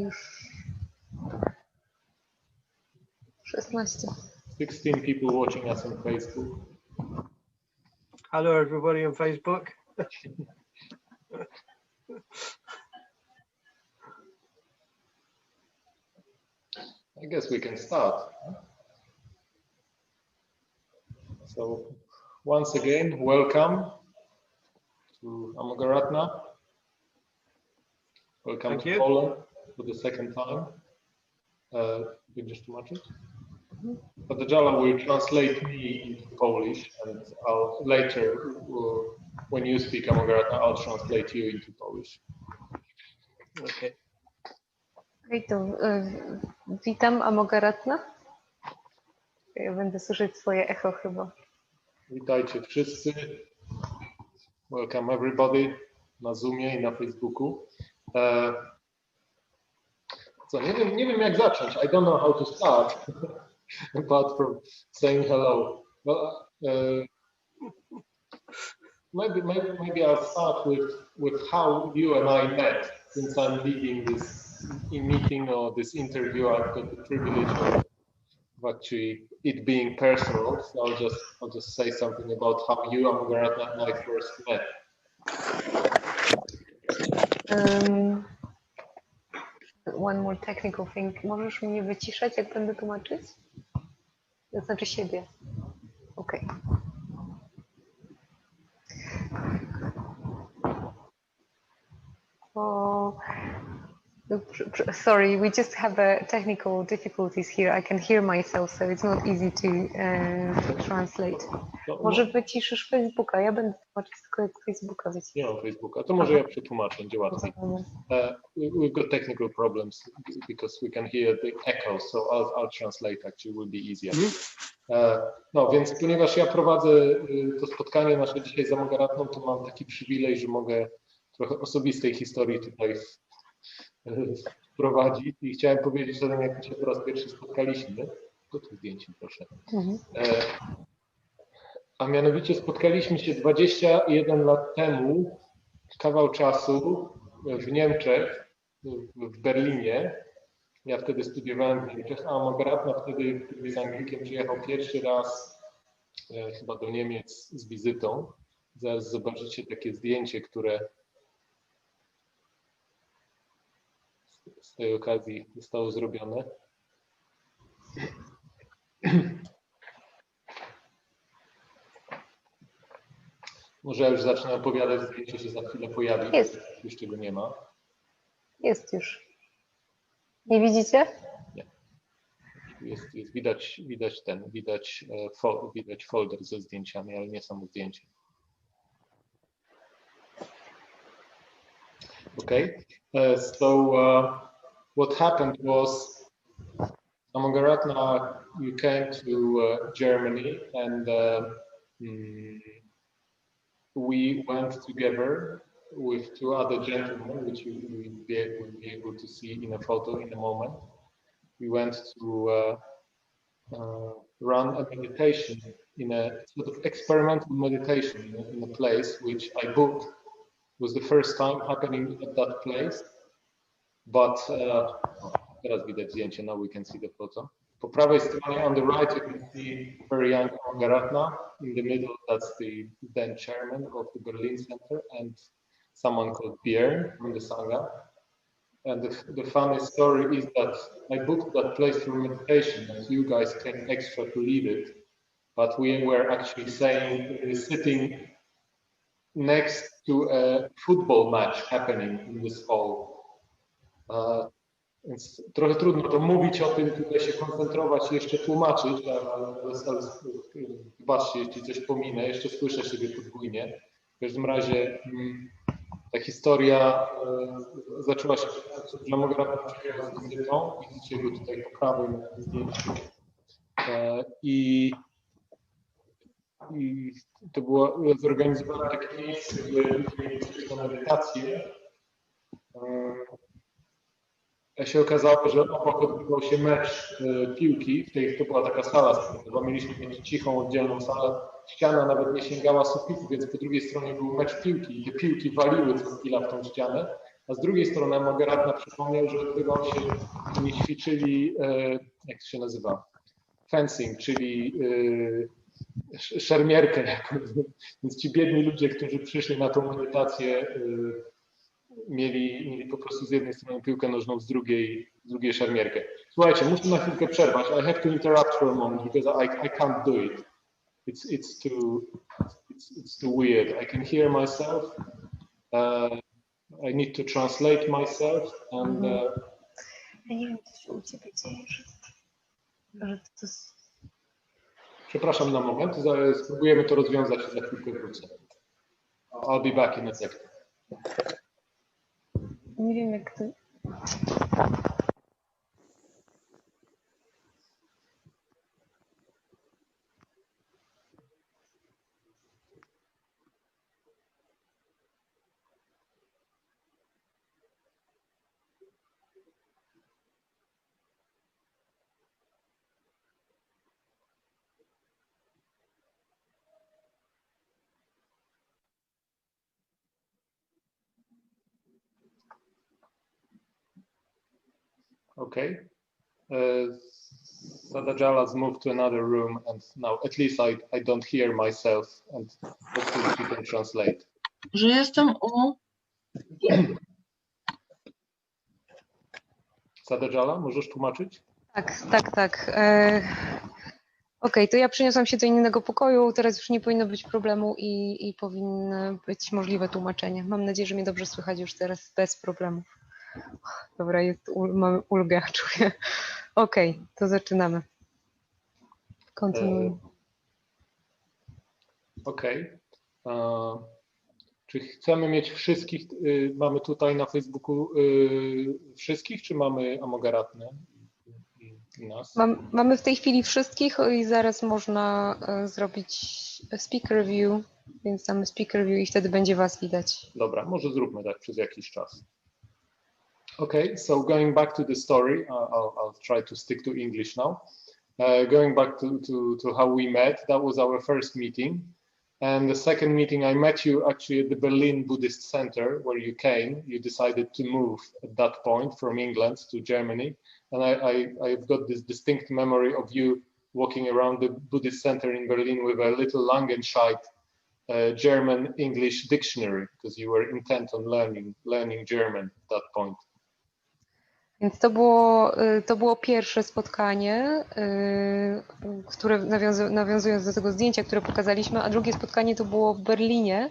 już 16. 16 people watching us on Facebook. Hello everybody on Facebook. I guess we can start. So once again, welcome to Amogharatną. Welcome to Poland for the second time. Będziesz tłumaczyć? Padajala will translate me into Polish, and I'll later, when you speak Amogharatną, I'll translate you into Polish. Okay. Okej, to witam Amogharatną. Ja będę słyszeć swoje echo chyba. Witajcie wszyscy. Welcome everybody na Zoomie i na Facebooku. Co, nie wiem jak zacząć. I don't know how to start apart from saying hello. Well, maybe I'll start with how you and I met. Since I'm leading this meeting or this interview, I've got the privilege of actually it being personal. So I'll just say something about how you, Amogharatną, and I first met. One more technical thing. Możesz mnie wyciszać, jak będę tłumaczyć? To znaczy siebie. Okay. Sorry, we just have technical difficulties here. I can hear myself, so it's not easy to translate. Może wyciszysz Facebooka? Ja będę tłumaczyć tylko jak Facebooka wyciszę. Nie mam Facebooka, to może ja przetłumaczę, będzie łatwiej. We've got technical problems because we can hear the echo, so I'll translate, actually will be easier. No więc ponieważ ja prowadzę to spotkanie nasze dzisiaj z Amogharatną, to mam taki przywilej, że mogę trochę osobistej historii tutaj wprowadzić i chciałem powiedzieć o tym, jak się po raz pierwszy spotkaliśmy. To tu zdjęcie, proszę. A mianowicie spotkaliśmy się 21 lat temu, kawał czasu, w Niemczech, w Berlinie. Ja wtedy studiowałem w Niemczech, a Amogharatną wtedy, który z Anglikiem przyjechał pierwszy raz chyba do Niemiec z wizytą. Zaraz zobaczycie takie zdjęcie, które z tej okazji zostało zrobione. Może ja już zacznę opowiadać, zdjęcie się za chwilę pojawi. Jest. Już czego nie ma. Jest już. Nie widzicie? Nie. Jest widać folder ze zdjęciami, ale nie samo zdjęcie. Okay, so what happened was Amogharatną, you came to Germany and we went together with two other gentlemen, which you will be able to see in a photo in a moment. We went to run a meditation in a sort of experimental meditation in a place which I booked. It was the first time happening at that place, but teraz widać zdjęcie, now we can see the photo. Po prawej stronie, on the right, you can see very young Amogharatną. In the middle, that's the then chairman of the Berlin Center, and someone called Björn from the Sangha. And the funny story is that I booked that place for meditation, and you guys came extra to lead it. But we were actually sitting next to a football match happening in this hall. Więc trochę trudno to mówić o tym, tutaj się koncentrować i jeszcze tłumaczyć, ale wybaczcie, jeśli coś pominę, jeszcze słyszę siebie podwójnie. W każdym razie ta historia zaczęła się że Amogharatną przyjechał z wizytą i widzicie go tutaj po prawej na tym zdjęciu. I to było zorganizowane takie miejsce, gdzie ludzie mieli na medytację. Się okazało, że obok odbywał się mecz piłki, to była taka sala sportowa, mieliśmy mieć cichą, oddzielną salę, ściana nawet nie sięgała sufitu, więc po drugiej stronie był mecz piłki i te piłki waliły co chwila w tą ścianę A z drugiej strony Amogharatna przypomniał, że chyba oni ćwiczyli, jak to się nazywa, fencing, czyli szermierkę. Więc ci biedni ludzie, którzy przyszli na tą medytację, mieli po prostu z jednej strony piłkę nożną, z drugiej szermierkę. Słuchajcie, muszę na chwilkę przerwać. I have to interrupt for a moment because I can't do it. It's too weird. I can hear myself. I need to translate myself and. Ja nie wiem, co się u ciebie dzieje, że to jest... Przepraszam na moment. Spróbujemy to rozwiązać i za chwilkę wrócę. I'll be back in a second. Nie wiem, jak to... Okay. Sadajala's moved to another room, and now at least I don't hear myself, and hopefully she can translate. Że jestem u... Sadajala, możesz tłumaczyć? Tak. Okej, to ja przeniosłam się do innego pokoju, teraz już nie powinno być problemu i powinno być możliwe tłumaczenie. Mam nadzieję, że mnie dobrze słychać już teraz bez problemów. Dobra, mamy ulgę, czuję. Okej, to zaczynamy. Kontynuuj. Okej. Czy chcemy mieć wszystkich, mamy tutaj na Facebooku wszystkich, czy mamy Amogharatnę i nas? Mamy w tej chwili wszystkich i zaraz można zrobić speaker review, więc damy speaker review i wtedy będzie was widać. Dobra, może zróbmy tak przez jakiś czas. Okay, so going back to the story, I'll try to stick to English now. Going back to how we met, that was our first meeting. And the second meeting, I met you actually at the Berlin Buddhist Center where you came. You decided to move at that point from England to Germany. And I've got this distinct memory of you walking around the Buddhist Center in Berlin with a little Langenscheidt German-English dictionary, because you were intent on learning German at that point. Więc to było pierwsze spotkanie, które nawiązując do tego zdjęcia, które pokazaliśmy, a drugie spotkanie to było w Berlinie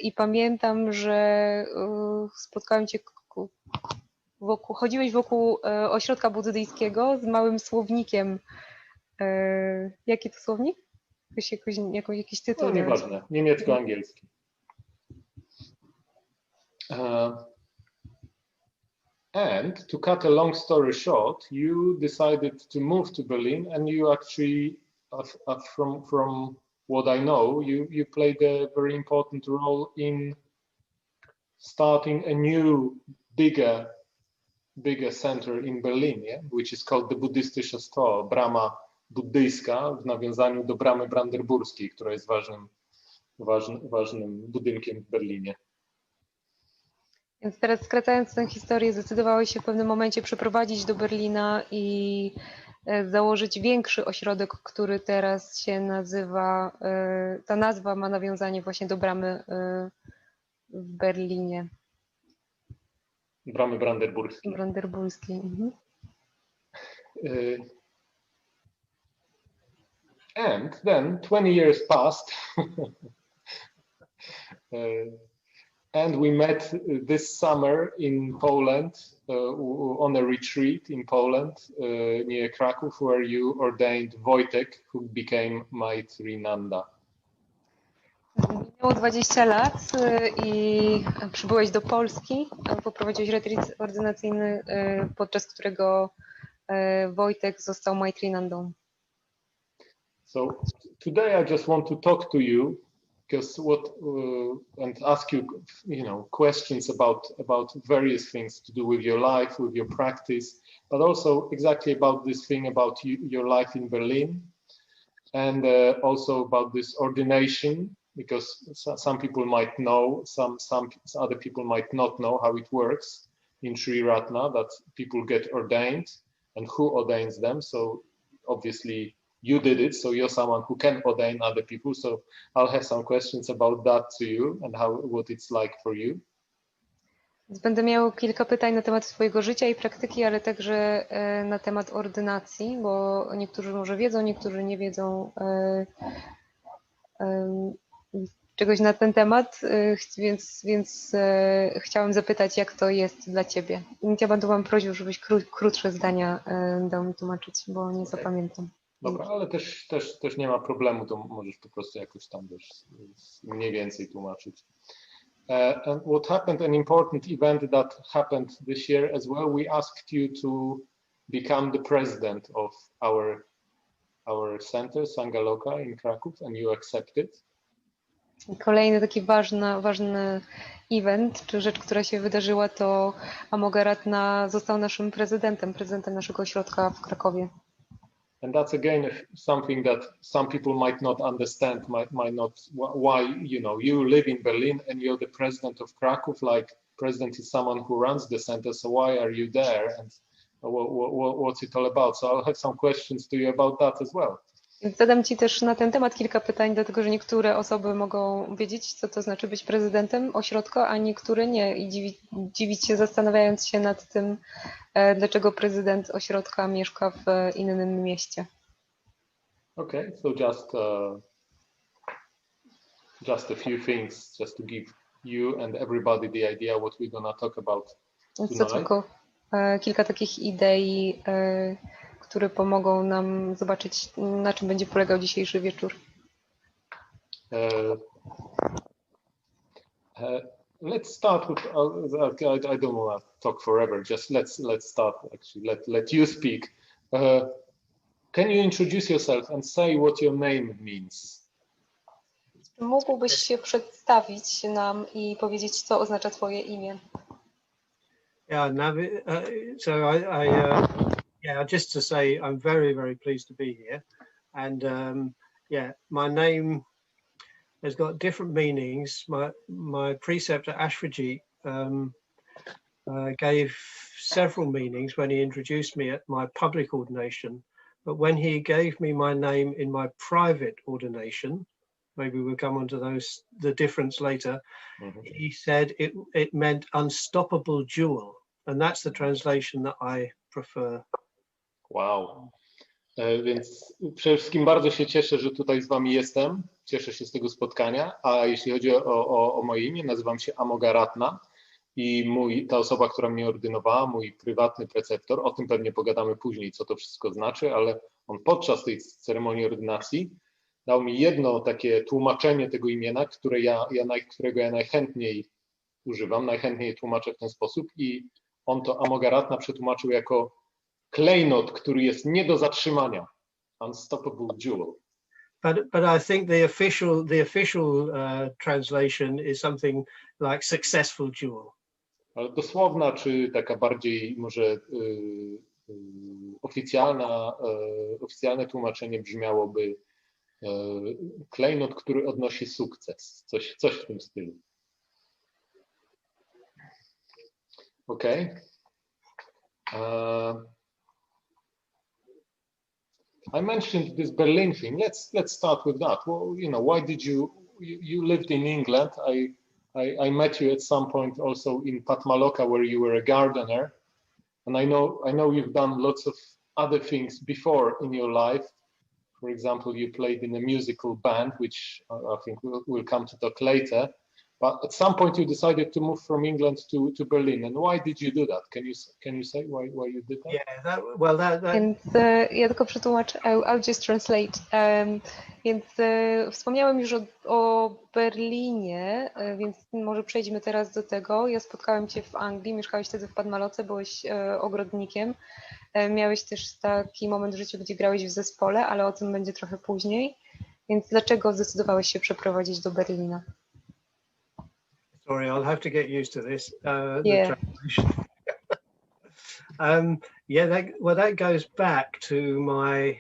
i pamiętam, że spotkałem cię chodziłeś wokół ośrodka buddyjskiego z małym słownikiem. Jaki to słownik? Jakiś tytuł? No nieważne, niemiecko-angielski. And to cut a long story short, you decided to move to Berlin, and you actually, from what I know, you played a very important role in starting a new, bigger center in Berlin, yeah? Which is called the Buddhistische Tor, brama buddyjska, w nawiązaniu do bramy brandenburskiej, która jest ważnym budynkiem w Berlinie. Więc teraz skracając tę historię, zdecydowałeś się w pewnym momencie przeprowadzić do Berlina i założyć większy ośrodek, który teraz się nazywa, ta nazwa ma nawiązanie właśnie do bramy w Berlinie. Bramy brandenburskiej. Mhm. And then 20 years passed. And we met this summer in Poland on a retreat in Poland near Kraków, where you ordained Wojtek, who became Triratna. Minęło 20 lat i przybyłeś do Polski, poprowadziłeś retreat ordynacyjny, podczas którego Wojtek został Triratną. So today I just want to talk to you because and ask you, questions about various things to do with your life, with your practice, but also exactly about this thing about your life in Berlin, and also about this ordination because some people might know, some other people might not know how it works in Triratna, that people get ordained and who ordains them. So obviously you did it, so you're someone who can ordain other people. So I'll have some questions about that to you and what it's like for you. Więc będę miał kilka pytań na temat swojego życia i praktyki, ale także na temat ordynacji, bo niektórzy może wiedzą, niektórzy nie wiedzą czegoś na ten temat, więc chciałam zapytać, jak to jest dla Ciebie. I ja będę Wam prosił, żebyś krótsze zdania dał mi tłumaczyć, bo nie zapamiętam. Dobra, ale też nie ma problemu, to możesz po prostu jakoś tam mniej więcej tłumaczyć. And what happened, an important event that happened this year as well, we asked you to become the president of our center, Sanghaloki in Kraków, and you accepted. Kolejny taki ważny event, czy rzecz, która się wydarzyła, to Amogharatna został naszym prezydentem naszego ośrodka w Krakowie. And that's again something that some people might not understand, might not, why, you live in Berlin and you're the president of Kraków, like president is someone who runs the center, so why are you there and what's it all about? So I'll have some questions to you about that as well. Zadam Ci też na ten temat kilka pytań, dlatego że niektóre osoby mogą wiedzieć, co to znaczy być prezydentem ośrodka, a niektóre nie i dziwić się, zastanawiając się nad tym, dlaczego prezydent ośrodka mieszka w innym mieście. Okay, so just a few things, just to give you and everybody the idea what we're gonna talk about tonight. To tylko kilka takich idei, które pomogą nam zobaczyć, na czym będzie polegał dzisiejszy wieczór. Let's start with, I don't want to talk forever, just let's start actually, let you speak. Can you introduce yourself and say what your name means? Mógłbyś się przedstawić nam i powiedzieć, co oznacza Twoje imię? Yeah, just to say, I'm very, very pleased to be here. And my name has got different meanings. My preceptor Ashraji gave several meanings when he introduced me at my public ordination. But when he gave me my name in my private ordination, maybe we'll come on to the difference later, he said it meant unstoppable jewel. And that's the translation that I prefer. Wow. Więc przede wszystkim bardzo się cieszę, że tutaj z Wami jestem. Cieszę się z tego spotkania. A jeśli chodzi o moje imię, nazywam się Amogharatna i ta osoba, która mnie ordynowała, mój prywatny preceptor, o tym pewnie pogadamy później, co to wszystko znaczy, ale on podczas tej ceremonii ordynacji dał mi jedno takie tłumaczenie tego imienia, którego ja najchętniej używam, najchętniej tłumaczę w ten sposób i on to Amogharatna przetłumaczył jako klejnot, który jest nie do zatrzymania. Unstoppable jewel. But I think the official translation is something like successful jewel. Ale dosłowna, czy taka bardziej może oficjalne tłumaczenie brzmiałoby klejnot, który odnosi sukces. Coś w tym stylu. Okay. I mentioned this Berlin thing. Let's start with that. Well, why did you lived in England? I met you at some point also in Patmaloka, where you were a gardener, and I know you've done lots of other things before in your life. For example, you played in a musical band, which I think we'll come to talk later. But at some point you decided to move from England to Berlin. And why did you do that? Can you say why you did that? Yeah, Więc ja tylko przetłumaczę. I'll just translate. Więc wspomniałem już o Berlinie, więc może przejdźmy teraz do tego. Ja spotkałem Cię w Anglii, mieszkałeś wtedy w Padmaloce, byłeś ogrodnikiem. Miałeś też taki moment w życiu, gdzie grałeś w zespole, ale o tym będzie trochę później. Więc dlaczego zdecydowałeś się przeprowadzić do Berlina? Sorry, I'll have to get used to this. Yeah. The translation. That goes back to my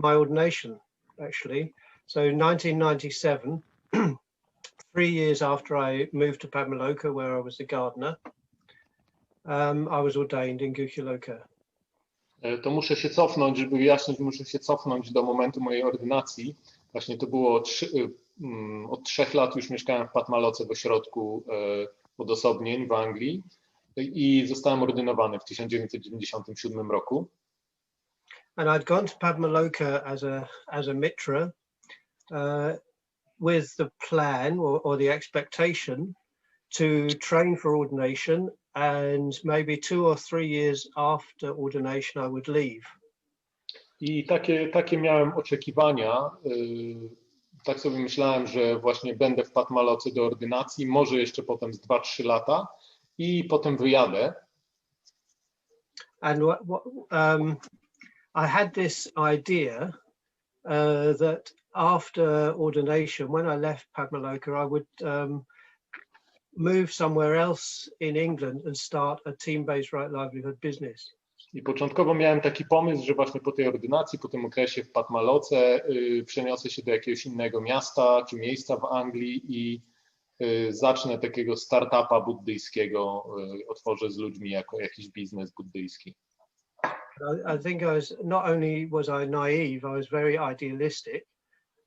ordination, actually. So 1997, 3 years after I moved to Padmaloka, where I was the gardener, I was ordained in Guhyaloka. To muszę się cofnąć, żeby wyjaśnić, muszę się cofnąć do momentu mojej ordynacji. Właśnie to było od 3 lat już mieszkałem w Padmaloce w ośrodku odosobnień w Anglii i zostałem ordynowany w 1997 roku. And I'd gone to Padmaloka as a mitra with the plan or the expectation to train for ordination, and maybe 2 or 3 years after ordination I would leave. I takie miałem oczekiwania. Tak sobie myślałem, że właśnie będę w Padmaloce do ordynacji, może jeszcze potem z 2-3 lata i potem wyjadę. And I had this idea that after ordination, when I left Padmaloka, I would move somewhere else in England and start a team-based right livelihood business. I początkowo miałem taki pomysł, że właśnie po tej ordynacji, po tym okresie w Padmaloce przeniosę się do jakiegoś innego miasta czy miejsca w Anglii i zacznę takiego startupa buddyjskiego, otworzę z ludźmi jako jakiś biznes buddyjski. I think not only was I naive, I was very idealistic.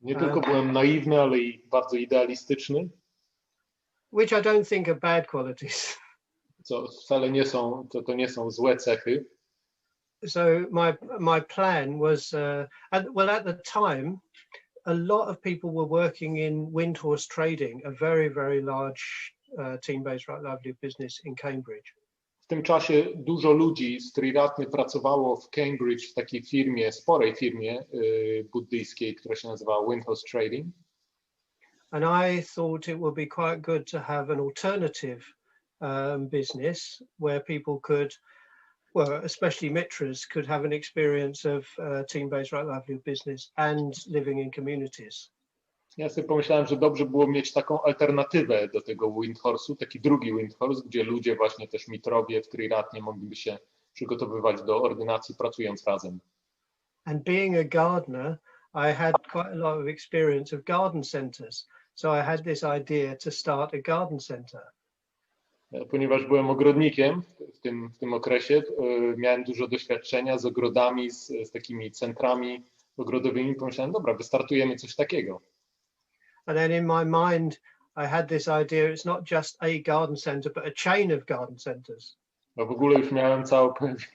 Nie tylko byłem naiwny, ale i bardzo idealistyczny. Which I don't think are bad qualities. Co wcale nie są, to nie są złe cechy. So my plan was, at the time, a lot of people were working in wind horse trading, a very, very large team-based right livelihood business in Cambridge. W tym czasie dużo ludzi z Triratny pracowało w Cambridge w takiej firmie, sporej firmie buddyjskiej, która się nazywała Wind Horse Trading. And I thought it would be quite good to have an alternative business where people could, well, especially mitras, could have an experience of team-based right livelihood business and living in communities. Ja sobie pomyślałem, że dobrze było mieć taką alternatywę do tego Windhorse'u, taki drugi Windhorse, gdzie ludzie właśnie też mitrowie w Triratnie mogliby się przygotowywać do ordynacji pracując razem. And being a gardener, I had quite a lot of experience of garden centers. So I had this idea to start a garden center. Ponieważ byłem ogrodnikiem w tym okresie, miałem dużo doświadczenia z ogrodami, z takimi centrami ogrodowymi. Pomyślałem, dobra, wystartujemy coś takiego. And then in my mind, I had this idea, it's not just a garden center, but a chain of garden centers. No w ogóle już miałem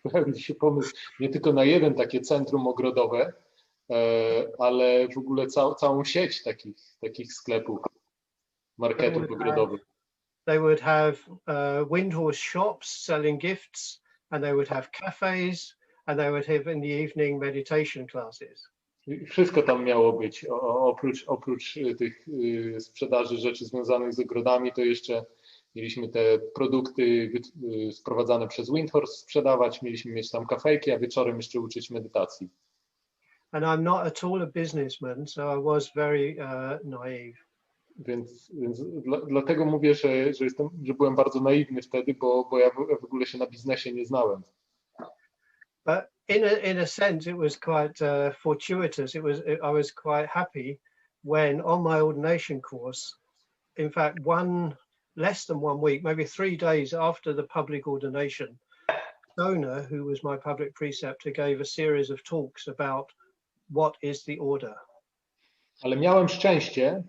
pojawił się pomysł nie tylko na jeden takie centrum ogrodowe, ale w ogóle całą sieć takich sklepów, marketów ogrodowych. They would have wind horse shops selling gifts, and they would have cafes, and they would have in the evening meditation classes. Wszystko tam miało być. Oprócz tych sprzedaży rzeczy związanych z ogrodami, to jeszcze mieliśmy te produkty sprowadzane przez Windhorse sprzedawać, mieliśmy mieć tam kafejki, a wieczorem jeszcze uczyć medytacji. And I'm not at all a businessman, so I was very naive. Więc dlatego mówię, że byłem bardzo naiwny wtedy, bo ja w ogóle się na biznesie nie znałem. But in a sense, it was quite fortuitous. I was quite happy when on my ordination course, in fact, less than 1 week, maybe 3 days after the public ordination, Stronę, who was my public preceptor, gave a series of talks about what is the order. Ale miałem szczęście,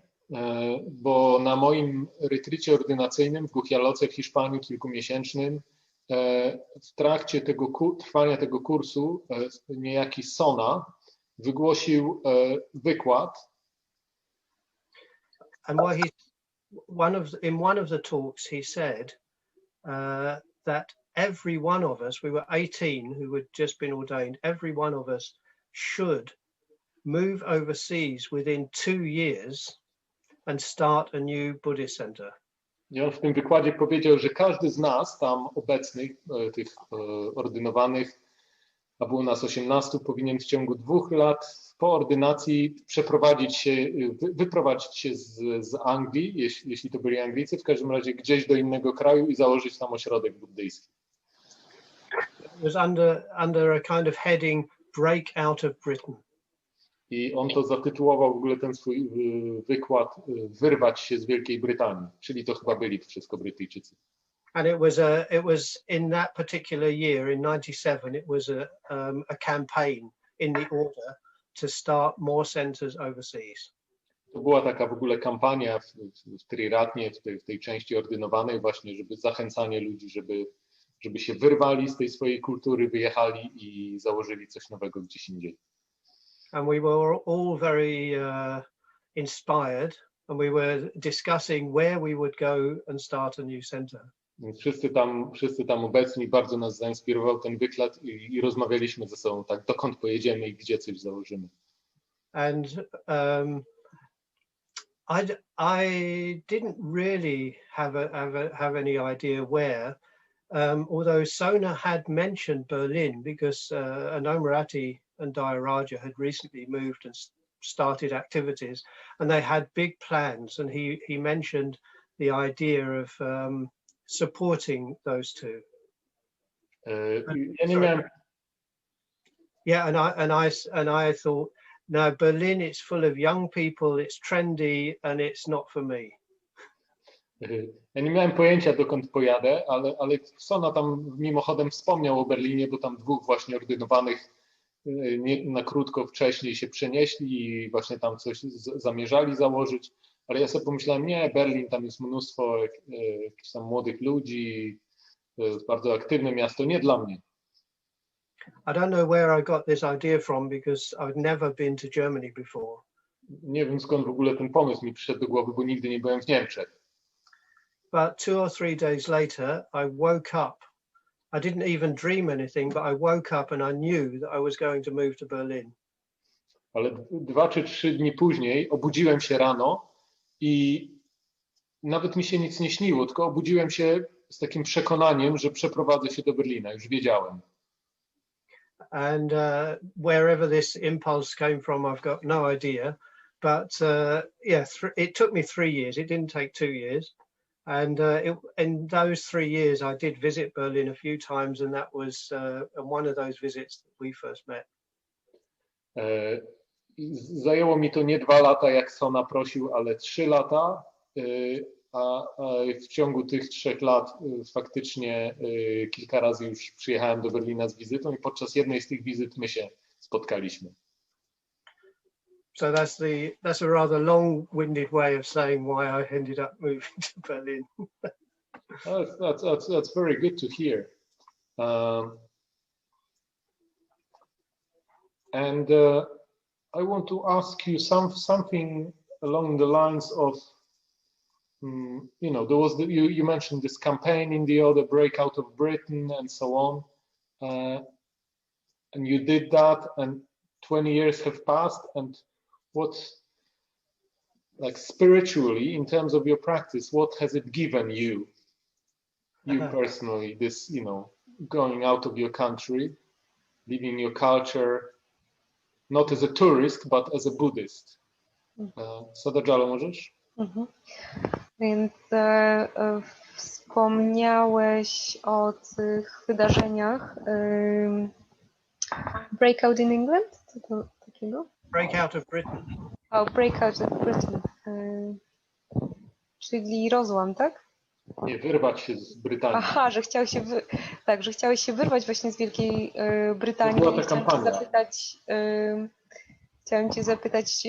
bo na moim retreacie ordynacyjnym w Guhyaloce w Hiszpanii kilkumiesięcznym w trakcie trwania tego kursu niejaki Sona wygłosił wykład. And in one of the talks he said that every one of us, we were 18 who had just been ordained, every one of us should move overseas within 2 years and start a new Buddhist center. I on w tym wykładzie powiedział, że każdy z nas tam obecnych, tych ordynowanych, a było nas 18, powinien w ciągu 2 lat po ordynacji wyprowadzić się z Anglii, jeśli to byli Anglicy, w każdym razie gdzieś do innego kraju i założyć tam ośrodek buddyjski. It was under a kind of heading Break Out of Britain. I on to zatytułował w ogóle ten swój wykład Wyrwać się z Wielkiej Brytanii, czyli to chyba byli wszystko Brytyjczycy. And it was in that particular year, in '97, it was a campaign in the order to start more centers overseas. To była taka w ogóle kampania w Triratnie, w tej części ordynowanej właśnie, żeby zachęcanie ludzi, żeby się wyrwali z tej swojej kultury, wyjechali i założyli coś nowego gdzieś indziej. And we were all very inspired, and we were discussing where we would go and start a new center. Wszyscy tam obecni, bardzo nas zainspirował ten wykład i rozmawialiśmy ze sobą, tak, dokąd pojedziemy i gdzie coś założymy. And I didn't really have any idea where, although Sona had mentioned Berlin because Amogharatną and Triratna had recently moved and started activities, and they had big plans, and he mentioned the idea of supporting those two. Ja nie miałem... Yeah, and I thought, no, Berlin, it's full of young people, it's trendy, and it's not for me. Ja nie miałem pojęcia, dokąd pojadę, ale Sona tam mimochodem wspomniał o Berlinie, bo tam dwóch właśnie ordynowanych na krótko wcześniej się przenieśli i właśnie tam coś zamierzali założyć. Ale ja sobie pomyślałem, nie, Berlin, tam jest mnóstwo jakichś tam młodych ludzi, to jest bardzo aktywne miasto, nie dla mnie. I don't know where I got this idea from because I've never been to Germany before. Nie wiem, skąd w ogóle ten pomysł mi przyszedł do głowy, bo nigdy nie byłem w Niemczech. But 2 or 3 days later, I woke up. I didn't even dream anything, but I woke up and I knew that I was going to move to Berlin. Ale 2 czy 3 dni później obudziłem się rano i nawet mi się nic nie śniło, tylko obudziłem się z takim przekonaniem, że przeprowadzę się do Berlina, już wiedziałem. And wherever this impulse came from, I've got no idea. But yeah, it took me 3 years. It didn't take 2 years. And in those 3 years, I did visit Berlin a few times, and that was one of those visits that we first met. Zajęło mi to nie 2 lata, jak Sona prosił, ale 3 lata. A w ciągu tych 3 lat faktycznie kilka razy już przyjechałem do Berlina z wizytą i podczas jednej z tych wizyt my się spotkaliśmy. So that's a rather long-winded way of saying why I ended up moving to Berlin. That's very good to hear. I want to ask you something along the lines of, you know, there was you mentioned this campaign in the other breakout of Britain and so on, and you did that, and 20 years have passed, and what, like spiritually, in terms of your practice, what has it given you personally, this, you know, going out of your country, leaving your culture, not as a tourist, but as a Buddhist? Sadajalo, możesz? Więc wspomniałeś o tych wydarzeniach. Breakout in England? Co to takiego? Breakout of Britain. Breakout of Britain. Czyli rozłam, tak? Nie, wyrwać się z Brytanii. Aha, że chciałeś się wyrwać właśnie z Wielkiej Brytanii. To była ta kampania. Chciałem cię zapytać,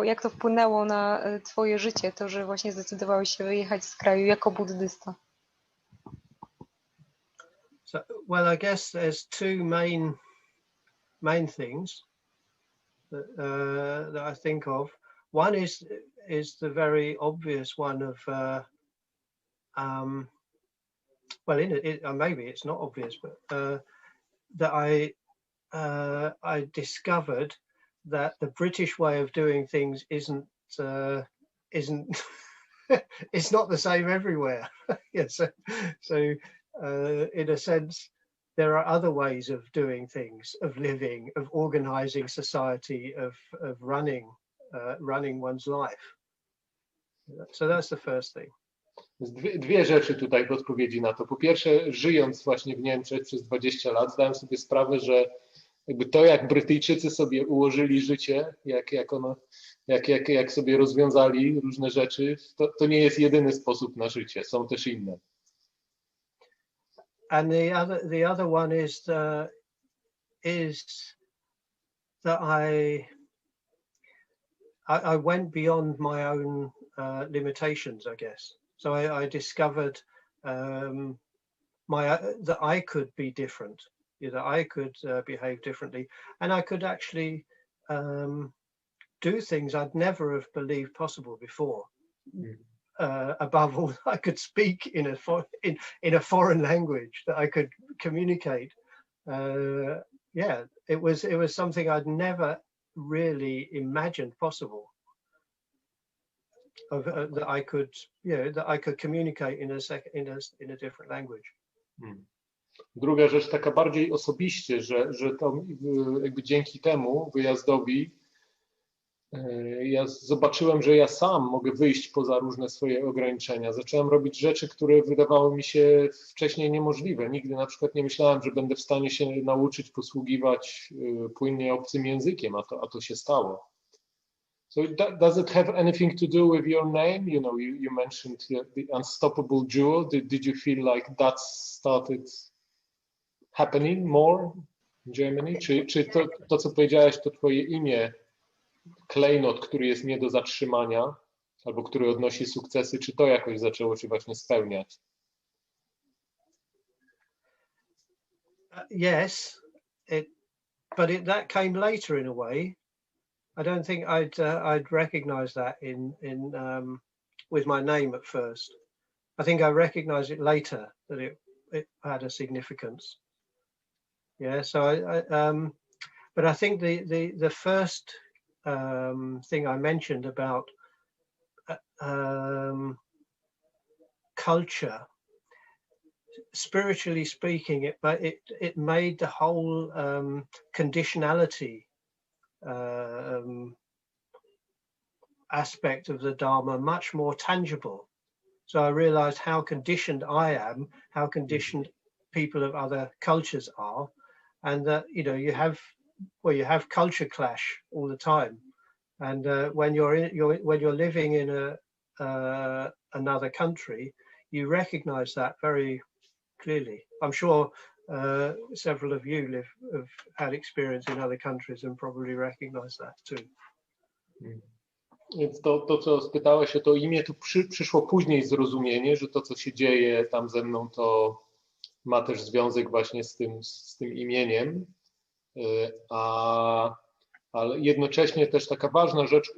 jak to wpłynęło na twoje życie, to, że właśnie zdecydowałeś się wyjechać z kraju jako buddysta. So, well, I guess there's 2 main things that I think of. One is the very obvious one of well, maybe it's not obvious, but that I discovered that the British way of doing things isn't it's not the same everywhere. Yeah, so in a sense, there are other ways of doing things, of living, of organizing society, of running one's life. So that's the first thing. Dwie rzeczy tutaj w odpowiedzi na to. Po pierwsze, żyjąc właśnie w Niemczech przez 20 lat, zdałem sobie sprawę, że jakby to, jak Brytyjczycy sobie ułożyli życie, jak sobie rozwiązali różne rzeczy, to nie jest jedyny sposób na życie, są też inne. And the other one is that I went beyond my own limitations, I guess. So I discovered that I could be different, that I could behave differently, and I could actually do things I'd never have believed possible before. Above all, I could speak in a foreign language, that I could communicate. Yeah, it was something I'd never really imagined possible. That I could, that I could communicate in a different language. Druga rzecz, taka bardziej osobiście, że to jakby dzięki temu wyjazdowi ja zobaczyłem, że ja sam mogę wyjść poza różne swoje ograniczenia. Zacząłem robić rzeczy, które wydawały mi się wcześniej niemożliwe. Nigdy na przykład nie myślałem, że będę w stanie się nauczyć posługiwać płynnie obcym językiem, a to się stało. So does it have anything to do with your name? You know, you mentioned the unstoppable jewel. Did you feel like that started happening more in Germany? Czy to, co powiedziałeś, to twoje imię, klejnot, który jest nie do zatrzymania, albo który odnosi sukcesy, czy to jakoś zaczęło się właśnie spełniać? Yes, but that came later in a way. I don't think I'd recognize that in with my name at first. I think I recognized it later, that it had a significance. Yeah, so but I think the first thing I mentioned about culture, spiritually speaking, it made the whole conditionality aspect of the Dharma much more tangible. So I realized how conditioned I am, how conditioned people of other cultures are, and that you have culture clash all the time. And when you're living in another country, you recognize that very clearly. I'm sure several of you have had experience in other countries and probably recognize that too. Więc to, co spytałeś o to imię, to przyszło później zrozumienie, że to, co się dzieje tam ze mną, to ma też związek właśnie z tym imieniem. Ale jednocześnie też taka ważna rzecz,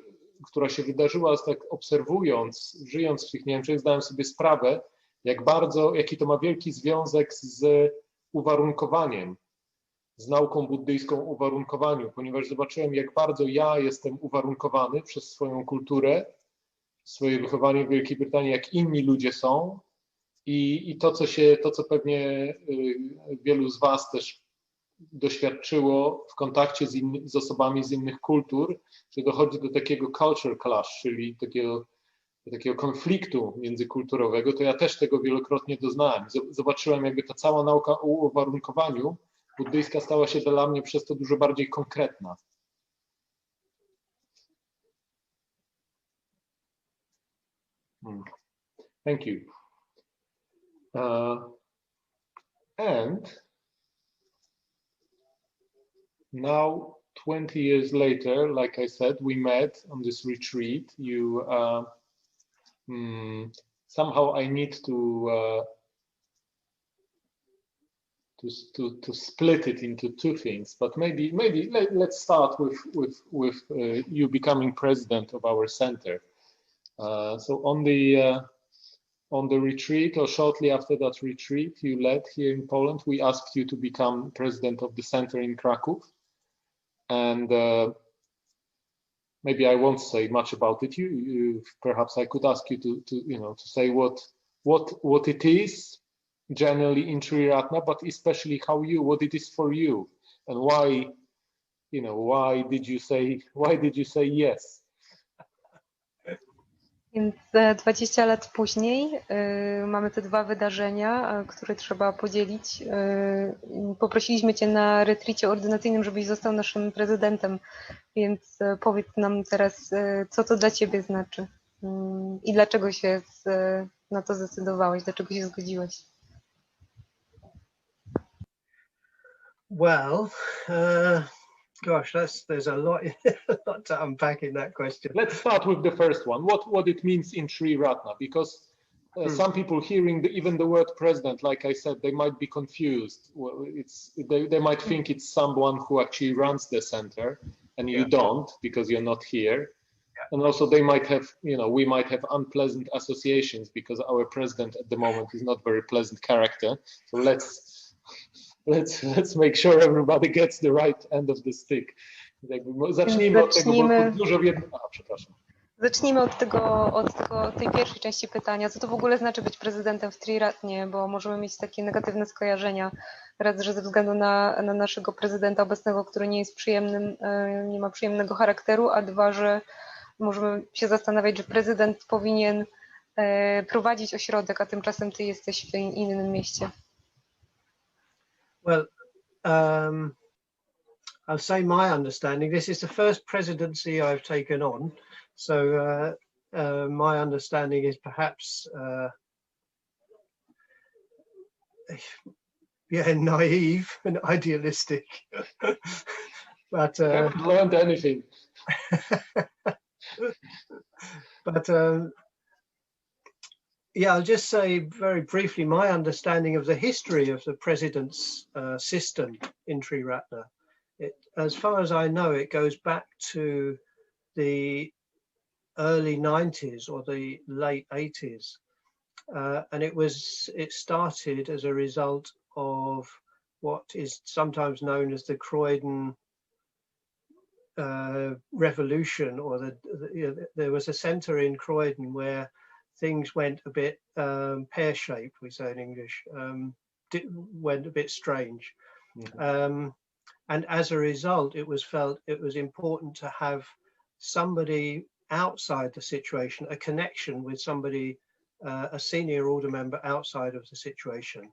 która się wydarzyła, jest tak obserwując, żyjąc w tych Niemczech, zdałem sobie sprawę, jaki to ma wielki związek z uwarunkowaniem, z nauką buddyjską o uwarunkowaniu, ponieważ zobaczyłem, jak bardzo ja jestem uwarunkowany przez swoją kulturę, swoje wychowanie w Wielkiej Brytanii, jak inni ludzie są i to, co pewnie wielu z was też doświadczyło w kontakcie z osobami z innych kultur, że dochodzi do takiego culture clash, czyli takiego konfliktu międzykulturowego, to ja też tego wielokrotnie doznałem. Zobaczyłem, jakby ta cała nauka o uwarunkowaniu buddyjska stała się dla mnie przez to dużo bardziej konkretna. Thank you. And now, 20 years later, like I said, we met on this retreat. Somehow I need to split it into two things, but maybe let's start with you becoming president of our center. So on the retreat, or shortly after that retreat you led here in Poland, we asked you to become president of the center in Kraków. And maybe I won't say much about it. You perhaps I could ask you to say what it is generally in Triratna, but especially what it is for you, and why did you say yes? Więc 20 lat później mamy te dwa wydarzenia, które trzeba podzielić. Poprosiliśmy Cię na retreacie ordynacyjnym, żebyś został naszym prezydentem, więc powiedz nam teraz, co to dla Ciebie znaczy i dlaczego się na to zdecydowałeś, dlaczego się zgodziłeś. Well, gosh, there's a lot, a lot to unpack in that question. Let's start with the first one. What it means in Triratna, because some people hearing even the word president, like I said, they might be confused. Well, they might think it's someone who actually runs the center, and you don't because you're not here. Yeah. And also they might have, we might have unpleasant associations because our president at the moment is not very pleasant character. So let's make sure everybody gets the right end of the stick. Zacznijmy od tego, bo dużo przepraszam. Zacznijmy od tej pierwszej części pytania. Co to w ogóle znaczy być prezydentem w Triratnie, bo możemy mieć takie negatywne skojarzenia. Raz, że ze względu na naszego prezydenta obecnego, który nie jest przyjemnym, nie ma przyjemnego charakteru, a dwa, że możemy się zastanawiać, że prezydent powinien prowadzić ośrodek, a tymczasem ty jesteś w innym mieście. Well, I'll say my understanding. This is the first presidency I've taken on, so my understanding is perhaps naive and idealistic, but I haven't learned anything. But I'll just say very briefly my understanding of the history of the president's system in Triratna. As far as I know, it goes back to the early 90s or the late 80s, and it started as a result of what is sometimes known as the Croydon revolution, or there was a centre in Croydon where things went a bit pear-shaped, we say in English, went a bit strange. Mm-hmm. And as a result, it was felt it was important to have somebody outside the situation, a connection with somebody, a senior order member outside of the situation.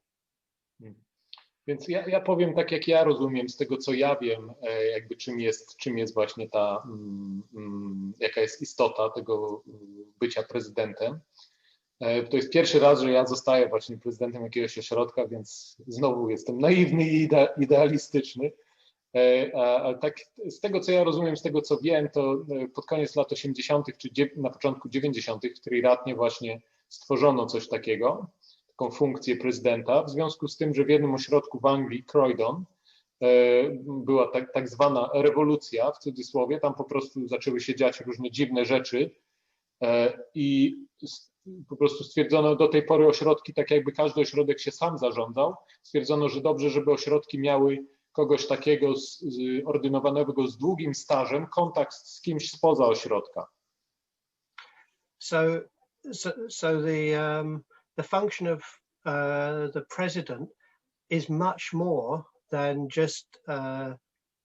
Więc ja powiem tak, jak ja rozumiem, z tego co ja wiem, jakby czym jest właśnie jaka jest istota tego bycia prezydentem. To jest pierwszy raz, że ja zostaję właśnie prezydentem jakiegoś ośrodka, więc znowu jestem naiwny i idealistyczny. Ale tak z tego co ja rozumiem, z tego co wiem, to pod koniec lat 80. czy na początku 90. w Triratnie właśnie stworzono coś takiego, taką funkcję prezydenta, w związku z tym, że w jednym ośrodku w Anglii, Croydon, była tak zwana rewolucja, w cudzysłowie, tam po prostu zaczęły się dziać różne dziwne rzeczy i po prostu stwierdzono do tej pory ośrodki, tak jakby każdy ośrodek się sam zarządzał, stwierdzono, że dobrze, żeby ośrodki miały kogoś takiego ordynowanego z długim stażem, kontakt z kimś spoza ośrodka. So the function of the president is much more than just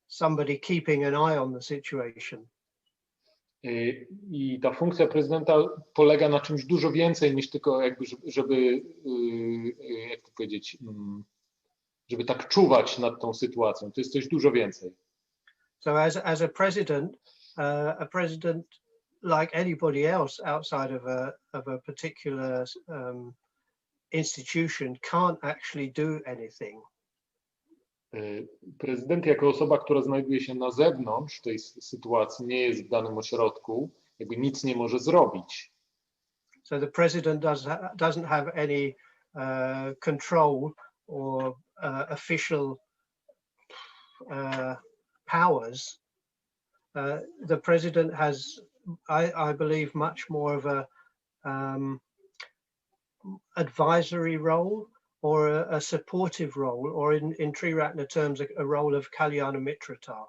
somebody keeping an eye on the situation. I ta funkcja prezydenta polega na czymś dużo więcej niż tylko jakby, żeby jak to powiedzieć, żeby tak czuwać nad tą sytuacją. To jest coś dużo więcej. So as a president like anybody else outside of a particular institution can't actually do anything. Prezydent jako osoba, która znajduje się na zewnątrz tej sytuacji, nie jest w danym ośrodku, jakby nic nie może zrobić. So the president doesn't have any control or official powers. The president has, I believe, much more of a advisory role or a supportive role, or in Triratna terms, a role of Kalyana Mitrata.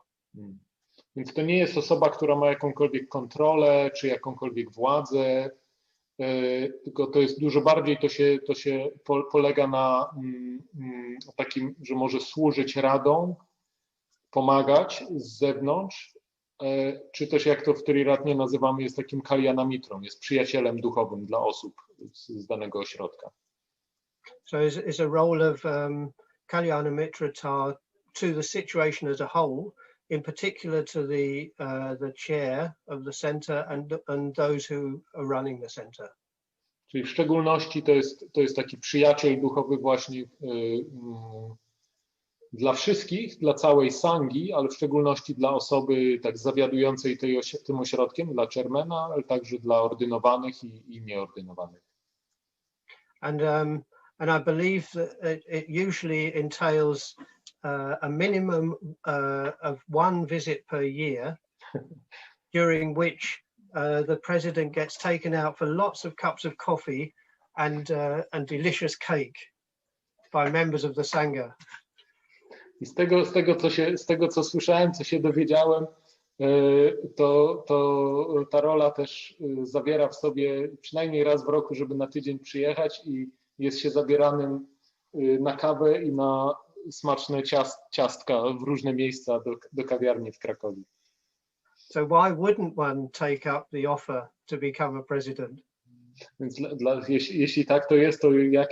Więc to nie jest osoba, która ma jakąkolwiek kontrolę czy jakąkolwiek władzę, tylko to jest dużo bardziej, to się polega na takim, że może służyć radą, pomagać z zewnątrz czy też jak to w Triratnie nazywamy, jest takim kalyana-mitrą, jest przyjacielem duchowym dla osób z danego ośrodka. So is a role of Kalyana Mitrata to the situation as a whole, in particular to the chair of the centre and those who are running the centre. Czyli w szczególności to jest taki przyjaciel duchowy właśnie dla wszystkich, dla całej Sanghi, ale w szczególności dla osoby tak zawiadującej tym ośrodkiem, dla chairmana, ale także dla ordynowanych i nieordynowanych. And I believe that it usually entails a minimum of one visit per year, during which the president gets taken out for lots of cups of coffee and delicious cake by members of the Sangha. I z tego, co słyszałem, co się dowiedziałem, to ta rola też zawiera w sobie przynajmniej raz w roku, żeby na tydzień przyjechać i jest się zabieranym na kawę i na smaczne ciastka w różne miejsca do kawiarni w Krakowie. So why wouldn't one take up the offer to become a president? Więc jeśli tak to jest, to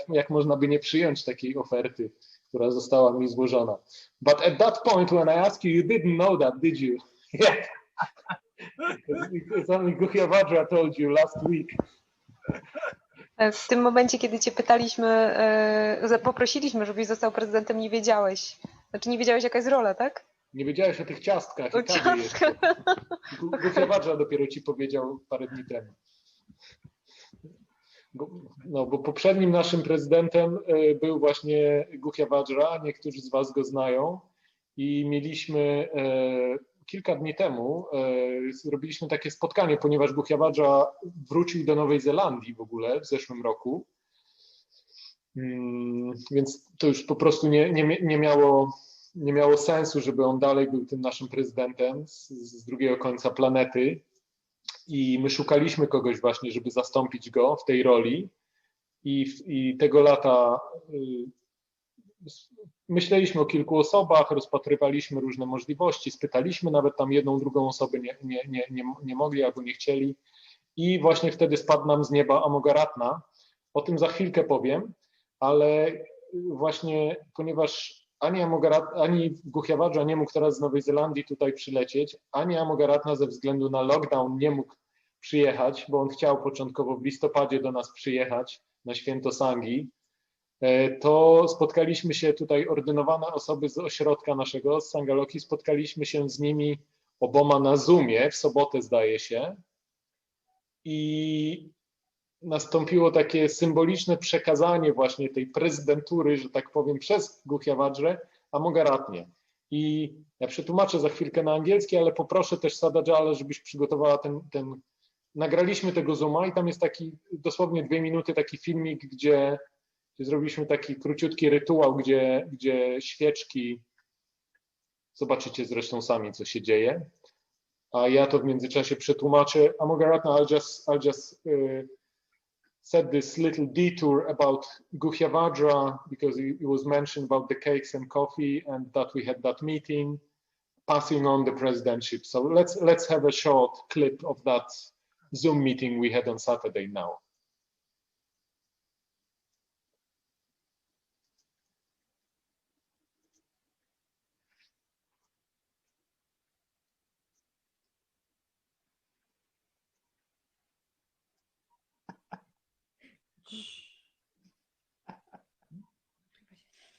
jak można by nie przyjąć takiej oferty, która została mi złożona. But at that point when I asked you didn't know that, did you? Yeah. It's only Guhya Vajra told you last week. W tym momencie, kiedy cię pytaliśmy, poprosiliśmy, żebyś został prezydentem, nie wiedziałeś. Znaczy nie wiedziałeś, jaka jest rola, tak? Nie wiedziałeś o tych ciastkach O i kawie jeszcze. ciastkach. Guhya Vajra dopiero ci powiedział parę dni temu. Bo poprzednim naszym prezydentem był właśnie Guhya Vajra, niektórzy z was go znają i mieliśmy kilka dni temu, zrobiliśmy takie spotkanie, ponieważ Guhya Vajra wrócił do Nowej Zelandii w ogóle w zeszłym roku, więc to już po prostu nie miało sensu, żeby on dalej był tym naszym prezydentem z drugiego końca planety. I my szukaliśmy kogoś właśnie, żeby zastąpić go w tej roli i tego lata myśleliśmy o kilku osobach, rozpatrywaliśmy różne możliwości, spytaliśmy nawet tam jedną, drugą osobę, nie mogli albo nie chcieli i właśnie wtedy spadł nam z nieba Amogharatna. O tym za chwilkę powiem, ale właśnie ponieważ ani Guhya Vajra nie mógł teraz z Nowej Zelandii tutaj przylecieć, ani Amogharatna ze względu na lockdown nie mógł przyjechać, bo on chciał początkowo w listopadzie do nas przyjechać na święto Sanghi, to spotkaliśmy się tutaj, ordynowane osoby z ośrodka naszego, z Sanghaloki, spotkaliśmy się z nimi oboma na Zoomie, w sobotę zdaje się, i nastąpiło takie symboliczne przekazanie właśnie tej prezydentury, że tak powiem, przez Guhya Vajrę Amogharatnie. I ja przetłumaczę za chwilkę na angielski, ale poproszę też Sadajala, żebyś przygotowała ten. Nagraliśmy tego Zooma i tam jest taki dosłownie 2 minuty taki filmik, gdzie zrobiliśmy taki króciutki rytuał, gdzie świeczki, zobaczycie zresztą sami, co się dzieje, a ja to w międzyczasie przetłumaczę. Amogharatna, I'll just said this little detour about Guhya Vajra because it was mentioned about the cakes and coffee and that we had that meeting, passing on the presidentship. So let's have a short clip of that Zoom meeting we had on Saturday now.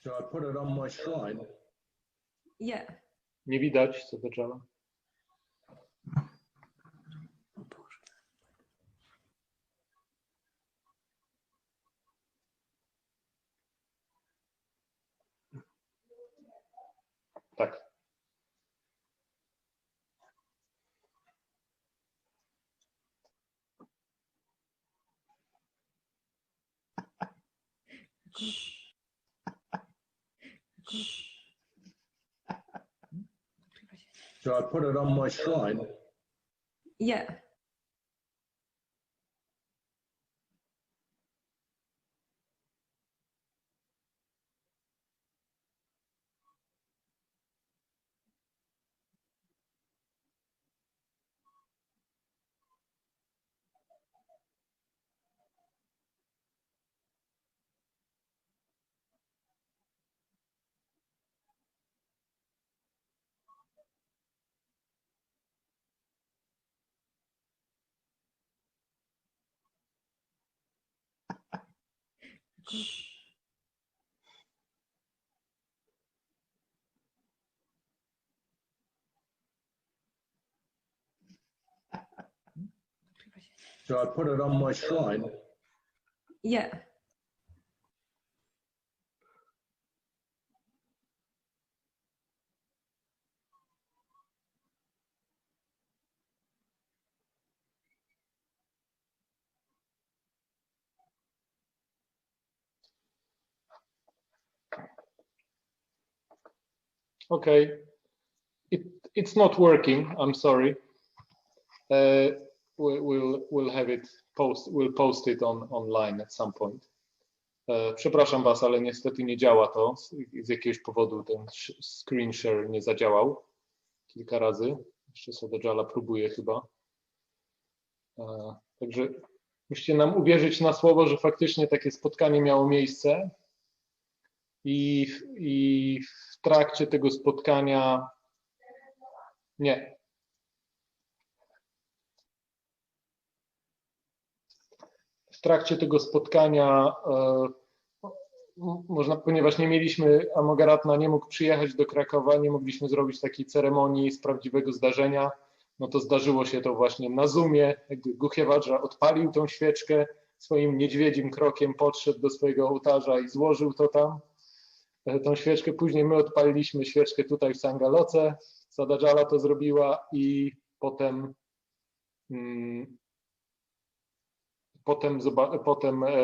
So I put it on my shrine. Yeah. Nie widać, co to trzeba. Tak. So I put it on my shrine. Yeah. So I put it on my shrine. Yeah. Okay, it's not working. I'm sorry. We'll have it we'll post it online at some point. Przepraszam Was, ale niestety nie działa to. Z jakiegoś powodu ten screen share nie zadziałał kilka razy. Jeszcze Sadajala próbuje chyba. Także musicie nam uwierzyć na słowo, że faktycznie takie spotkanie miało miejsce i w trakcie tego spotkania nie. W trakcie tego spotkania ponieważ nie mieliśmy, Amogharatna nie mógł przyjechać do Krakowa, nie mogliśmy zrobić takiej ceremonii z prawdziwego zdarzenia, no to zdarzyło się to właśnie na Zoomie, gdy Guhewajra odpalił tą świeczkę, swoim niedźwiedzim krokiem podszedł do swojego ołtarza i złożył to tam, tą świeczkę. Później my odpaliliśmy świeczkę tutaj w Sanghaloce, Sadajala to zrobiła i potem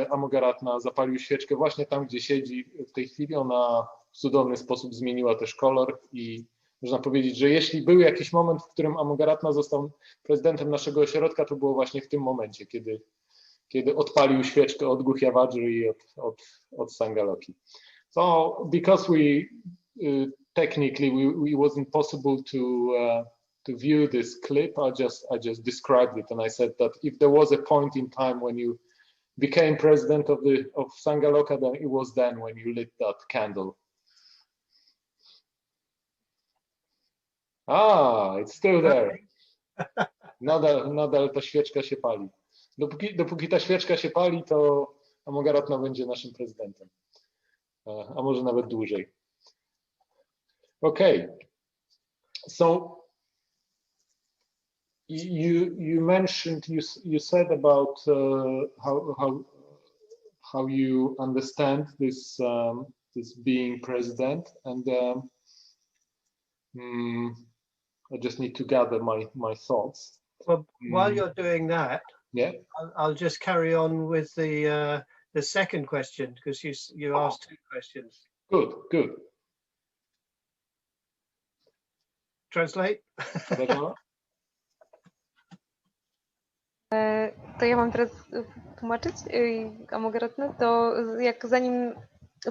Amogharatna zapalił świeczkę właśnie tam, gdzie siedzi w tej chwili. Ona w cudowny sposób zmieniła też kolor i można powiedzieć, że jeśli był jakiś moment, w którym Amogharatna został prezydentem naszego ośrodka, to było właśnie w tym momencie, kiedy odpalił świeczkę od Guhewajry i od Sanghaloki. So because technically it wasn't possible to view this clip, I just described it, and I said that if there was a point in time when you became president of Sanghaloka, then it was then when you lit that candle. It's still there. Nadal ta świeczka się pali. Dopóki ta świeczka się pali, to Amogharatna będzie naszym prezydentem. A może nawet dłużej. Okay. So you mentioned, you said about how you understand this being president, and I just need to gather my thoughts. Well, while you're doing that, yeah, I'll just carry on with the second question, because you asked two questions. Good. Translate. To ja mam teraz tłumaczyć Amogharatnę, to jak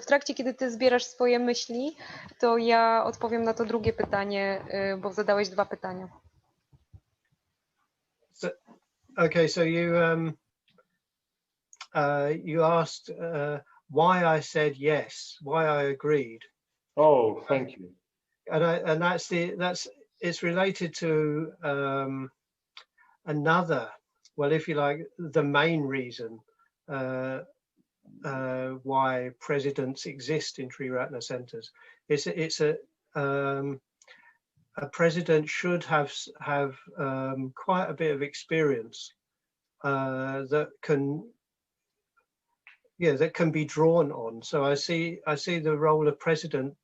w trakcie, kiedy ty zbierasz swoje myśli, to ja odpowiem na to drugie pytanie, bo zadałeś dwa pytania. Okay, so you asked why I said yes, why I agreed. Oh, thank you. And it's related to another, well, if you like, the main reason why presidents exist in Triratna centers. It's a president should have quite a bit of experience that can be drawn on. So I see the role of president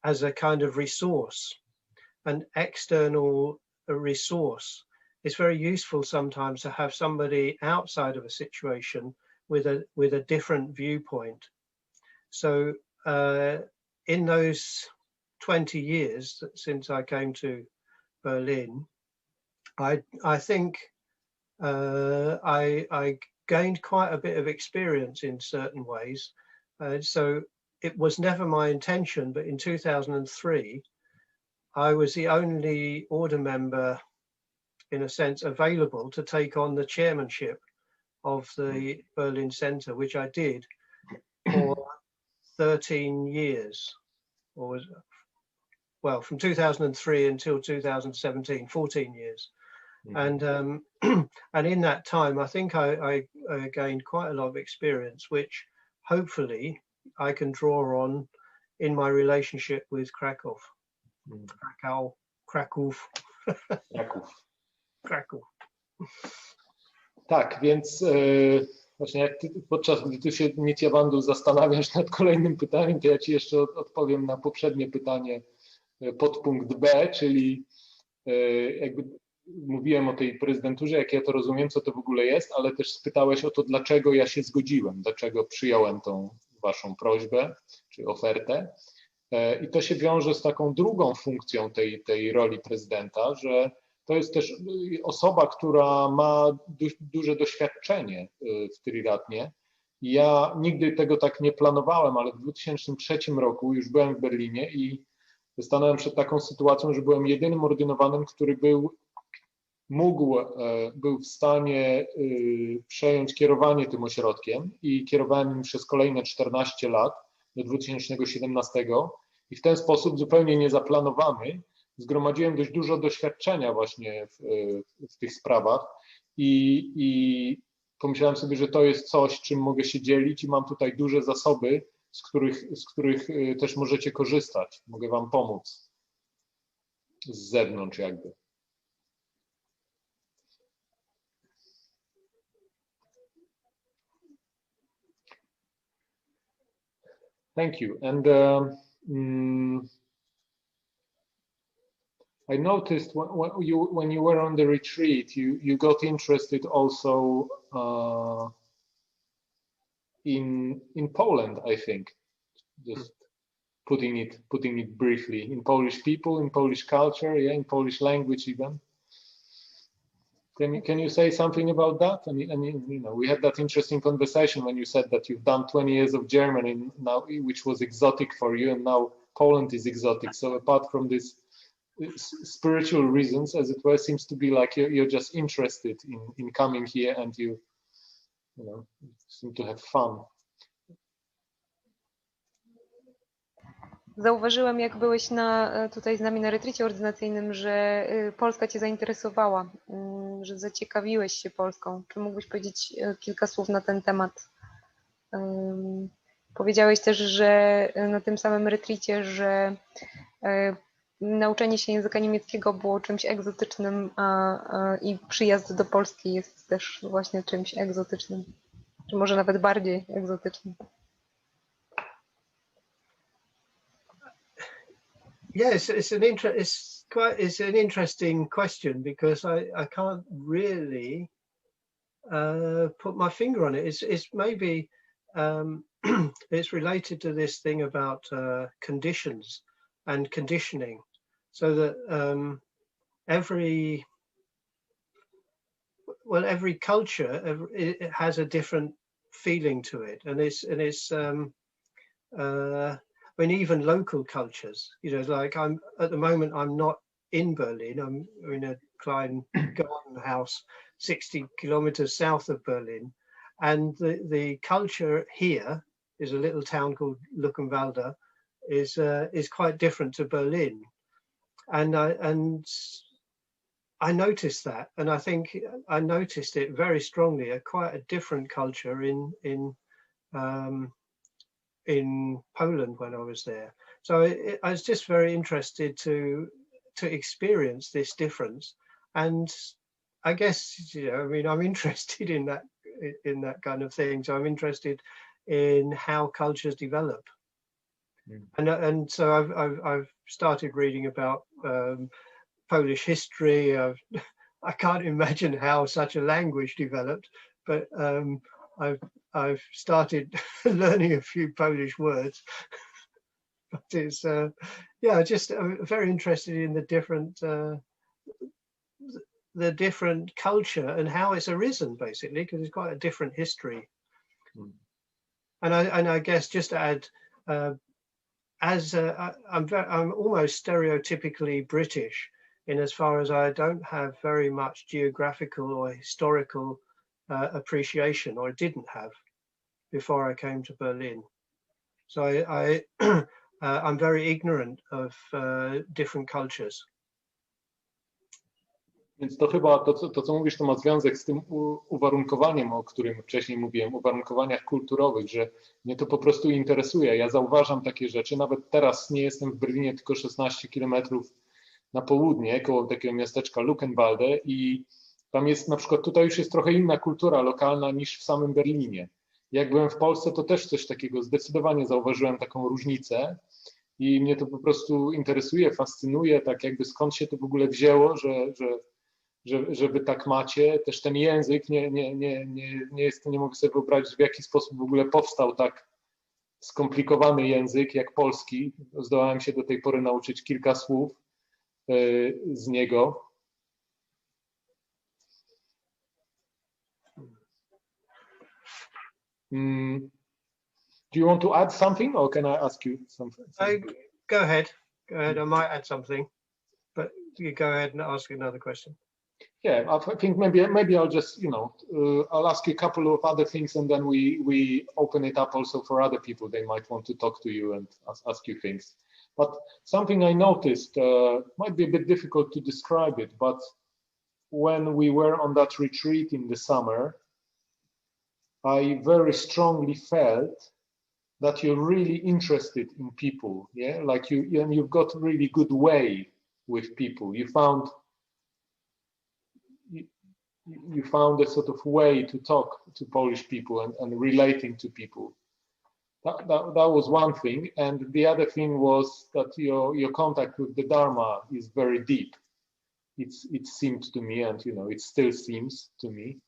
as a kind of resource, an external resource. It's very useful sometimes to have somebody outside of a situation with a different viewpoint. So in those 20 years since I came to Berlin, I think I gained quite a bit of experience in certain ways. So it was never my intention, but in 2003, I was the only order member, in a sense, available to take on the chairmanship of the Berlin Center, which I did for 13 years, from 2003 until 2017, 14 years. Mm-hmm. And in that time, I think I gained quite a lot of experience, which hopefully I can draw on in my relationship with Kraków. Kraków. Tak, więc właśnie jak podczas gdy ty się Nityabandu zastanawiasz nad kolejnym pytaniem, to ja ci jeszcze odpowiem na poprzednie pytanie, podpunkt B, czyli jakby mówiłem o tej prezydenturze, jak ja to rozumiem, co to w ogóle jest, ale też spytałeś o to, dlaczego ja się zgodziłem, dlaczego przyjąłem tą waszą prośbę czy ofertę. I to się wiąże z taką drugą funkcją tej roli prezydenta, że to jest też osoba, która ma duże doświadczenie w Triratnie. Ja nigdy tego tak nie planowałem, ale w 2003 roku już byłem w Berlinie i stanąłem przed taką sytuacją, że byłem jedynym ordynowanym, który był w stanie przejąć kierowanie tym ośrodkiem i kierowałem nim przez kolejne 14 lat do 2017 i w ten sposób zupełnie niezaplanowany zgromadziłem dość dużo doświadczenia właśnie w tych sprawach i pomyślałem sobie, że to jest coś, czym mogę się dzielić i mam tutaj duże zasoby, z których też możecie korzystać. Mogę wam pomóc z zewnątrz jakby. Thank you. And I noticed when you were on the retreat, you got interested also in Poland, I think. Just putting it briefly, in Polish people, in Polish culture, yeah, in Polish language even. Can you say something about that? And you know, we had that interesting conversation when you said that you've done 20 years of German now, which was exotic for you, and now Poland is exotic. So apart from this spiritual reasons, as it were, seems to be like you're just interested in coming here, and you know seem to have fun. Zauważyłam, jak byłeś tutaj z nami na retrycie ordynacyjnym, że Polska Cię zainteresowała, że zaciekawiłeś się Polską. Czy mógłbyś powiedzieć kilka słów na ten temat? Powiedziałeś też, że na tym samym retrycie, że nauczenie się języka niemieckiego było czymś egzotycznym, i przyjazd do Polski jest też właśnie czymś egzotycznym, czy może nawet bardziej egzotycznym. Yes, it's an interesting question because I can't really put my finger on it. It's maybe it's related to this thing about conditions and conditioning, so that every culture it has a different feeling to it, and it's I mean, even local cultures, you know, like at the moment, I'm not in Berlin. I'm in a klein garden house 60 kilometers south of Berlin. And the culture here is a little town called Luckenwalde, is quite different to Berlin. And I noticed that, and I think I noticed it very strongly, quite a different culture in Poland when I was there. So I was just very interested to experience this difference. And I guess, you know, I mean, I'm interested in that kind of thing. So I'm interested in how cultures develop. And so I've started reading about Polish history. I can't imagine how such a language developed, but I've started learning a few Polish words, but it's just very interested in the different culture and how it's arisen, basically, because it's quite a different history. And I guess just to add, I'm almost stereotypically British in as far as I don't have very much geographical or historical appreciation, or didn't have before I came to Berlin. So I'm very ignorant of different cultures. Więc to chyba to, co mówisz, to ma związek z tym uwarunkowaniem, o którym wcześniej mówiłem, uwarunkowaniach kulturowych, że mnie to po prostu interesuje. Ja zauważam takie rzeczy. Nawet teraz nie jestem w Berlinie, tylko 16 kilometrów na południe, koło takiego miasteczka Luckenwalde i tam jest na przykład, tutaj już jest trochę inna kultura lokalna niż w samym Berlinie. Jak byłem w Polsce, to też coś takiego, zdecydowanie zauważyłem taką różnicę i mnie to po prostu interesuje, fascynuje, tak jakby skąd się to w ogóle wzięło, że wy tak macie. Też ten język, nie mogę sobie wyobrazić, w jaki sposób w ogóle powstał tak skomplikowany język jak polski. Zdołałem się do tej pory nauczyć kilka słów z niego. Do you want to add something, or can I ask you something? Go ahead. Go ahead. I might add something, but you go ahead and ask another question. Yeah, I think maybe I'll just, I'll ask you a couple of other things, and then we open it up also for other people. They might want to talk to you and ask you things. But something I noticed, might be a bit difficult to describe it, but when we were on that retreat in the summer, I very strongly felt that you're really interested in people, yeah, like you've got a really good way with people. You found a sort of way to talk to Polish people and relating to people. That was one thing, and the other thing was that your contact with the Dharma is very deep. It seemed to me, and it still seems to me.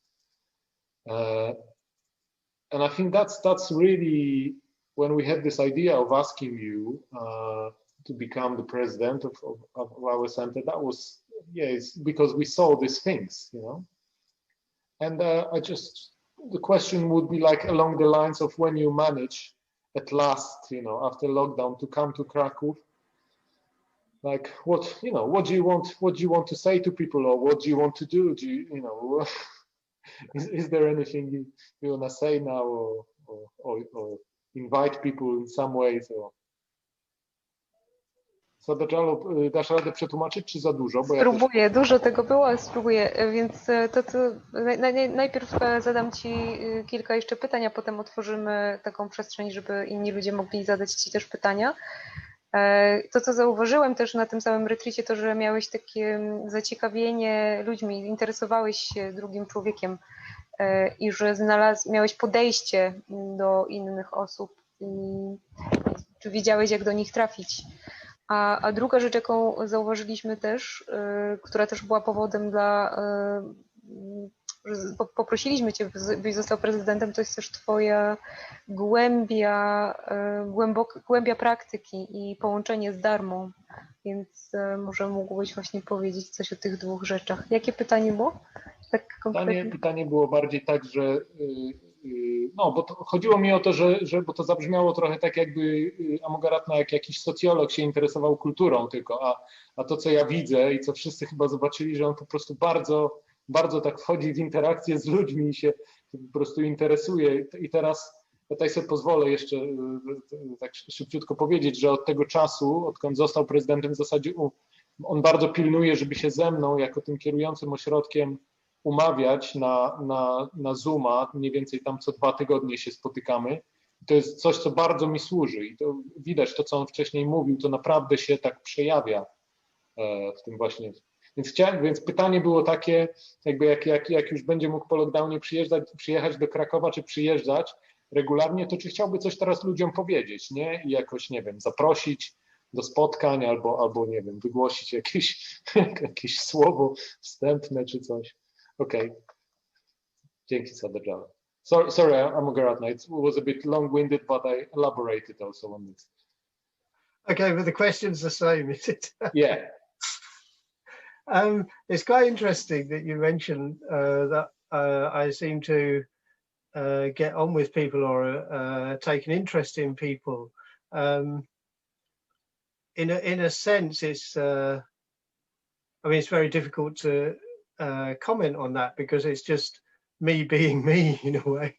And I think that's really, when we had this idea of asking you to become the president of our center, that was, it's because we saw these things, And the question would be like along the lines of when you manage at last, after lockdown, to come to Krakow, like what do you want to say to people, or what do you want to do? Do you, is there anything you want to say now, or invite people in some ways, or... Dasz radę przetłumaczyć, czy za dużo? Bo Spróbuję, dużo tego było, ale spróbuję. Więc najpierw zadam Ci kilka jeszcze pytań, a potem otworzymy taką przestrzeń, żeby inni ludzie mogli zadać Ci też pytania. To, co zauważyłem też na tym samym retreacie, to, że miałeś takie zaciekawienie ludźmi, interesowałeś się drugim człowiekiem i że miałeś podejście do innych osób i czy wiedziałeś, jak do nich trafić. A druga rzecz, jaką zauważyliśmy też, która też była powodem że poprosiliśmy Cię, byś został prezydentem, to jest też Twoja głębia praktyki i połączenie z dharmą. Więc może mógłbyś właśnie powiedzieć coś o tych dwóch rzeczach. Jakie pytanie było? Tak konkretnie? Pytanie było bardziej tak, że bo to chodziło mi o to, bo to zabrzmiało trochę tak, jakby Amogharatna, jak jakiś socjolog się interesował kulturą tylko, a to, co ja widzę i co wszyscy chyba zobaczyli, że on po prostu bardzo, bardzo tak wchodzi w interakcję z ludźmi i się po prostu interesuje. I teraz ja tutaj sobie pozwolę jeszcze tak szybciutko powiedzieć, że od tego czasu, odkąd został prezydentem, w zasadzie on bardzo pilnuje, żeby się ze mną, jako tym kierującym ośrodkiem, umawiać na Zooma, mniej więcej tam co 2 tygodnie się spotykamy. To jest coś, co bardzo mi służy i to widać, to co on wcześniej mówił, to naprawdę się tak przejawia w tym właśnie. Więc pytanie było takie, jakby jak już będzie mógł po lockdownie przyjechać do Krakowa, czy przyjeżdżać regularnie, to czy chciałby coś teraz ludziom powiedzieć, nie? I jakoś, nie wiem, zaprosić do spotkań albo nie wiem, wygłosić jakieś słowo wstępne czy coś. Okay. Dzięki, Sadhguru. Sorry, Amogharatna. It was a bit long-winded, but I elaborated also on this. Okay, but the question's the same, is it? Yeah. It's quite interesting that you mentioned that I seem to get on with people or take an interest in people. In a sense, it's it's very difficult to comment on that because it's just me being me in a way.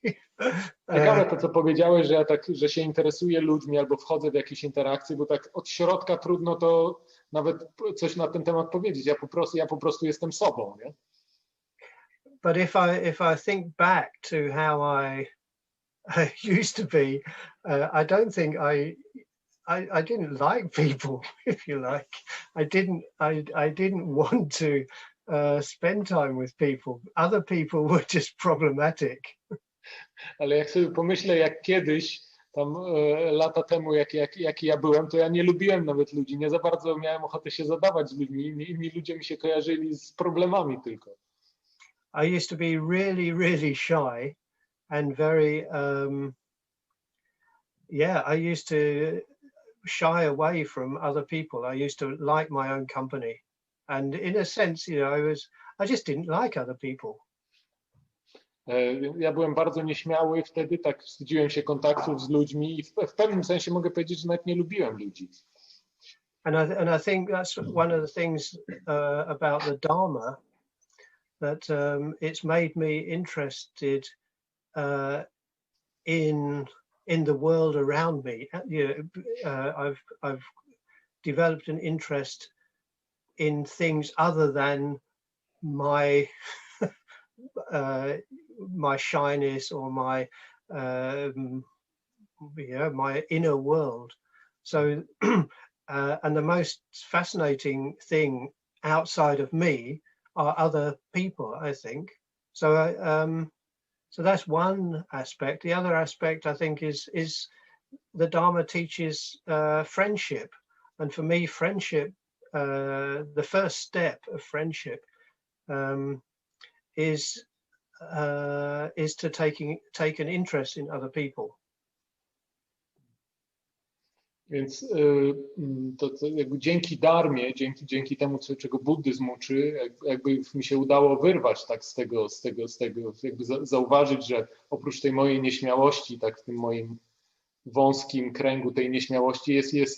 Ciekawe to, co powiedziałeś, że ja tak, że się interesuję ludźmi albo wchodzę w jakieś interakcje, bo tak od środka trudno to nawet coś na ten temat powiedzieć. Ja po prostu jestem sobą, nie? But if I think back to how I used to be, I don't think I didn't like people, if you like. I didn't want to spend time with people. Other people were just problematic. Ale jak sobie pomyślę, jak kiedyś, tam lata temu, jaki ja byłem, to ja nie lubiłem nawet ludzi. Nie za bardzo miałem ochotę się zadawać z ludźmi. Inni ludzie mi się kojarzyli z problemami tylko. I used to be really, really shy and very, I used to shy away from other people. I used to like my own company. And in a sense, you know, I just didn't like other people. Ja byłem bardzo nieśmiały wtedy, tak wstydziłem się kontaktów z ludźmi i w pewnym sensie mogę powiedzieć, że nawet nie lubiłem ludzi. And I think that's one of the things about the Dharma, that it's made me interested in the world around me. You know, I've developed an interest in things other than my my shyness or my my inner world. So and the most fascinating thing outside of me are other people, I think. So so that's one aspect. The other aspect, I think, is the Dharma teaches friendship, and for me, friendship, the first step of friendship, is to take an interest in other people. Więc to jakby dzięki dharmie, dzięki temu, czego buddyzm uczy, jakby mi się udało wyrwać tak z tego, jakby zauważyć, że oprócz tej mojej nieśmiałości, tak w tym moim wąskim kręgu tej nieśmiałości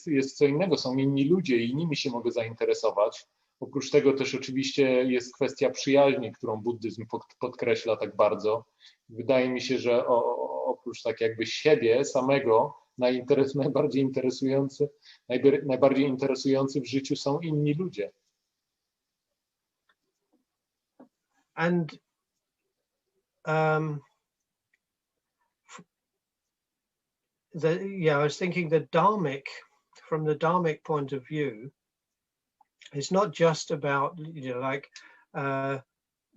jest co innego, są inni ludzie i nimi się mogę zainteresować. Oprócz tego też oczywiście jest kwestia przyjaźni, którą buddyzm podkreśla tak bardzo. Wydaje mi się, że oprócz tak jakby siebie samego, najbardziej interesujący w życiu są inni ludzie. And I was thinking from the dharmic point of view, it's not just about, you know, like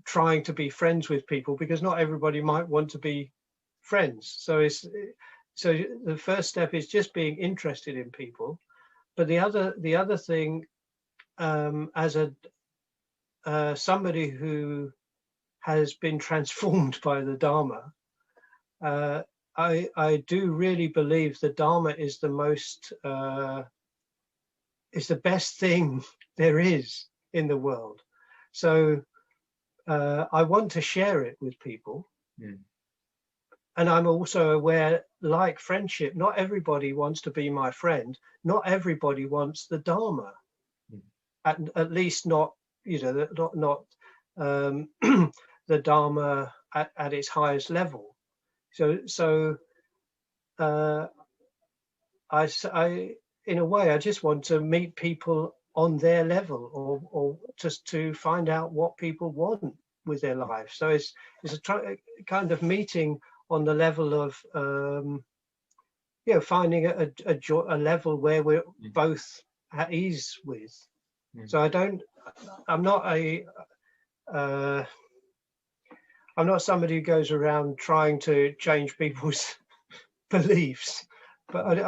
trying to be friends with people, because not everybody might want to be friends. So the first step is just being interested in people, but the other thing, as somebody who has been transformed by the Dharma, I do really believe the Dharma is the best thing there is in the world. So I want to share it with people. And I'm also aware, like friendship, not everybody wants to be my friend. Not everybody wants the Dharma. At least not, you know, not the Dharma at its highest level. So I in a way, I just want to meet people on their level, or just to find out what people want with their lives. So it's a kind of meeting on the level of finding a level where we're both at ease with. So I'm not somebody who goes around trying to change people's beliefs, but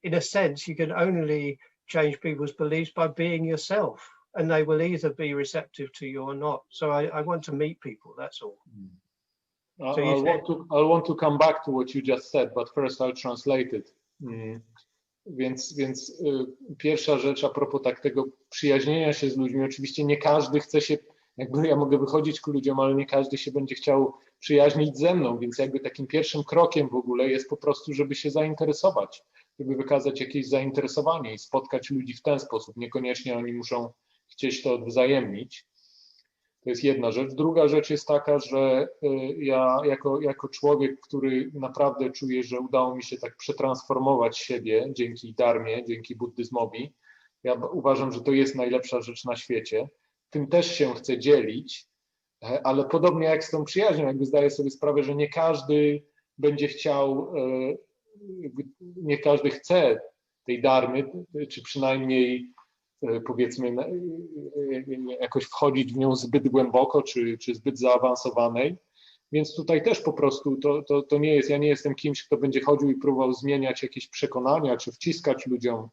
in a sense, you can only change people's beliefs by being yourself, and they will either be receptive to you or not. So I want to meet people, that's all. I'll want to come back to what you just said, but first I'll translate it. Więc pierwsza rzecz a propos tak tego przyjaźnienia się z ludźmi, oczywiście nie każdy chce się, jakby ja mogę wychodzić ku ludziom, ale nie każdy się będzie chciał przyjaźnić ze mną, więc jakby takim pierwszym krokiem w ogóle jest po prostu, żeby się zainteresować, żeby wykazać jakieś zainteresowanie i spotkać ludzi w ten sposób. Niekoniecznie oni muszą chcieć to odwzajemnić. To jest jedna rzecz. Druga rzecz jest taka, że ja jako człowiek, który naprawdę czuje, że udało mi się tak przetransformować siebie dzięki dharmie, dzięki buddyzmowi, ja uważam, że to jest najlepsza rzecz na świecie. Tym też się chcę dzielić, ale podobnie jak z tą przyjaźnią, jakby zdaję sobie sprawę, że nie każdy będzie chciał, nie każdy chce tej dharmy, czy przynajmniej powiedzmy jakoś wchodzić w nią zbyt głęboko, czy zbyt zaawansowanej. Więc tutaj też po prostu to nie jest, ja nie jestem kimś, kto będzie chodził i próbował zmieniać jakieś przekonania, czy wciskać ludziom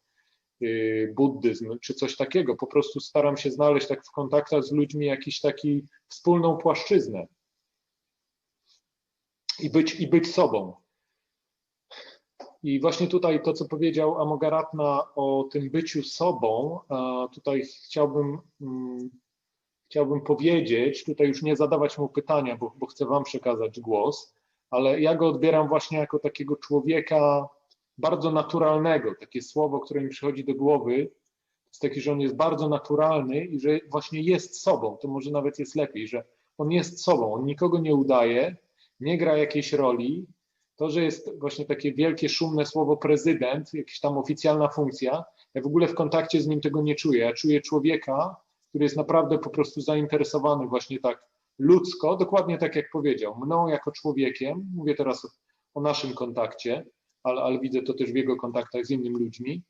buddyzm, czy coś takiego. Po prostu staram się znaleźć tak w kontaktach z ludźmi jakiś taki wspólną płaszczyznę i być sobą. I właśnie tutaj to, co powiedział Amogharatna o tym byciu sobą, tutaj chciałbym powiedzieć, tutaj już nie zadawać mu pytania, bo chcę wam przekazać głos, ale ja go odbieram właśnie jako takiego człowieka bardzo naturalnego. Takie słowo, które mi przychodzi do głowy, jest takie, że on jest bardzo naturalny i że właśnie jest sobą. To może nawet jest lepiej, że on jest sobą, on nikogo nie udaje, nie gra jakiejś roli. To, że jest właśnie takie wielkie, szumne słowo prezydent, jakaś tam oficjalna funkcja, ja w ogóle w kontakcie z nim tego nie czuję. Ja czuję człowieka, który jest naprawdę po prostu zainteresowany właśnie tak ludzko, dokładnie tak jak powiedział, mną jako człowiekiem, mówię teraz o naszym kontakcie, ale widzę to też w jego kontaktach z innymi ludźmi,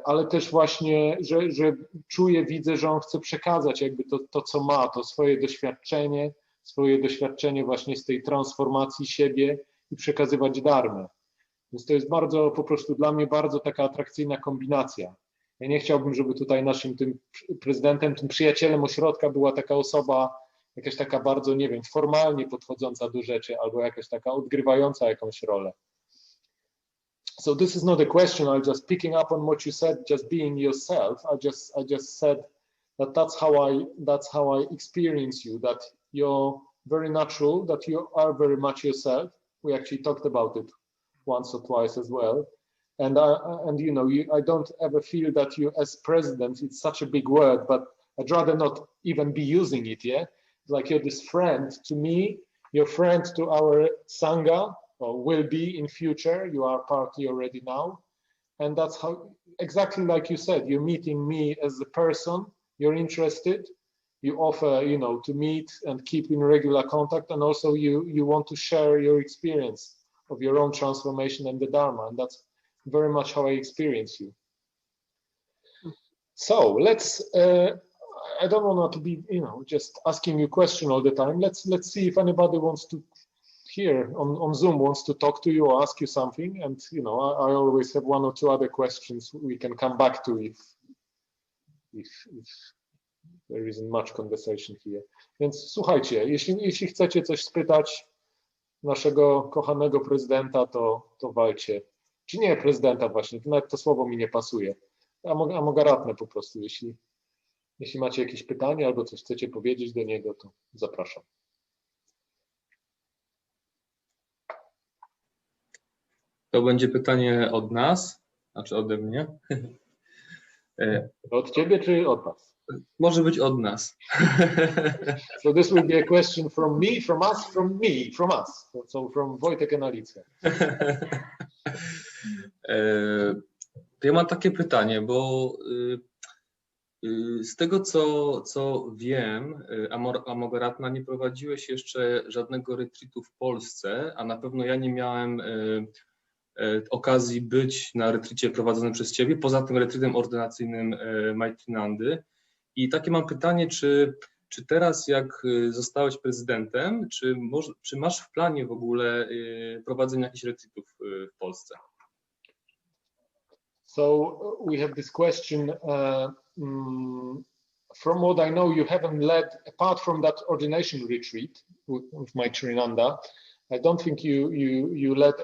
ale też właśnie, że czuję, widzę, że on chce przekazać jakby to co ma, to swoje doświadczenie właśnie z tej transformacji siebie i przekazywać dharmę. Więc to jest bardzo, po prostu dla mnie bardzo taka atrakcyjna kombinacja. Ja nie chciałbym, żeby tutaj naszym tym prezydentem, tym przyjacielem ośrodka była taka osoba, jakaś taka bardzo, nie wiem, formalnie podchodząca do rzeczy albo jakaś taka odgrywająca jakąś rolę. So this is not a question. I'm just picking up on what you said, just being yourself. I just said that that's how I experience you, that you're very natural, that you are very much yourself. We actually talked about it once or twice as well. And you know, I don't ever feel that you as president, it's such a big word, but I'd rather not even be using it, yeah? Like you're this friend to me, you're friend to our Sangha, or will be in future, you are partly already now. And that's how, exactly like you said, you're meeting me as a person, you're interested, you offer, you know, to meet and keep in regular contact, and also you want to share your experience of your own transformation and the Dharma, and that's very much how I experience you. So let's, I don't want to be, you know, just asking you question all the time. Let's see if anybody wants to here on Zoom wants to talk to you or ask you something, and you know, I always have one or two other questions we can come back to if there isn't much conversation here. Więc słuchajcie, jeśli chcecie coś spytać naszego kochanego prezydenta, to walcie. Czy nie prezydenta właśnie, nawet to słowo mi nie pasuje. Amogharatnę po prostu, jeśli macie jakieś pytania albo coś chcecie powiedzieć do niego, to zapraszam. To będzie pytanie od nas, znaczy ode mnie. Od ciebie czy od nas? Może być od nas. So this will be a question from me, from us, from us. So from Wojtek and Alicja. To ja mam takie pytanie, bo z tego co wiem, Amogharatna, nie prowadziłeś jeszcze żadnego retreatu w Polsce, a na pewno ja nie miałem okazji być na retreacie prowadzonym przez ciebie, poza tym retreatem ordynacyjnym Maitrinandy. I takie mam pytanie, czy teraz jak zostałeś prezydentem, czy masz w planie w ogóle prowadzenie jakichś retreatów w Polsce? So we have this question. From what I know, you haven't led, apart from that ordination retreat with Maitrinanda, I don't think you led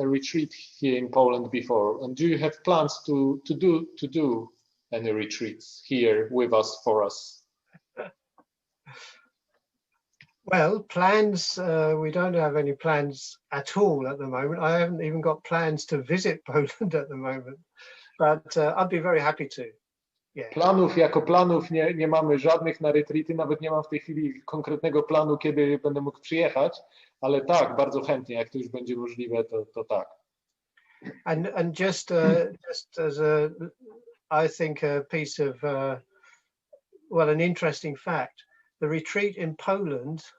a retreat here in Poland before. And do you have plans to do any retreats here with us, for us? Well, plans, we don't have any plans at all at the moment. I haven't even got plans to visit Poland at the moment, but I'd be very happy to. Yeah. Planów jako planów nie mamy żadnych na retreaty, nawet nie mam w tej chwili konkretnego planu, kiedy będę mógł przyjechać, ale tak, bardzo chętnie, jak to już będzie możliwe, to tak. And just as I think a piece of an interesting fact, the retreat in Poland,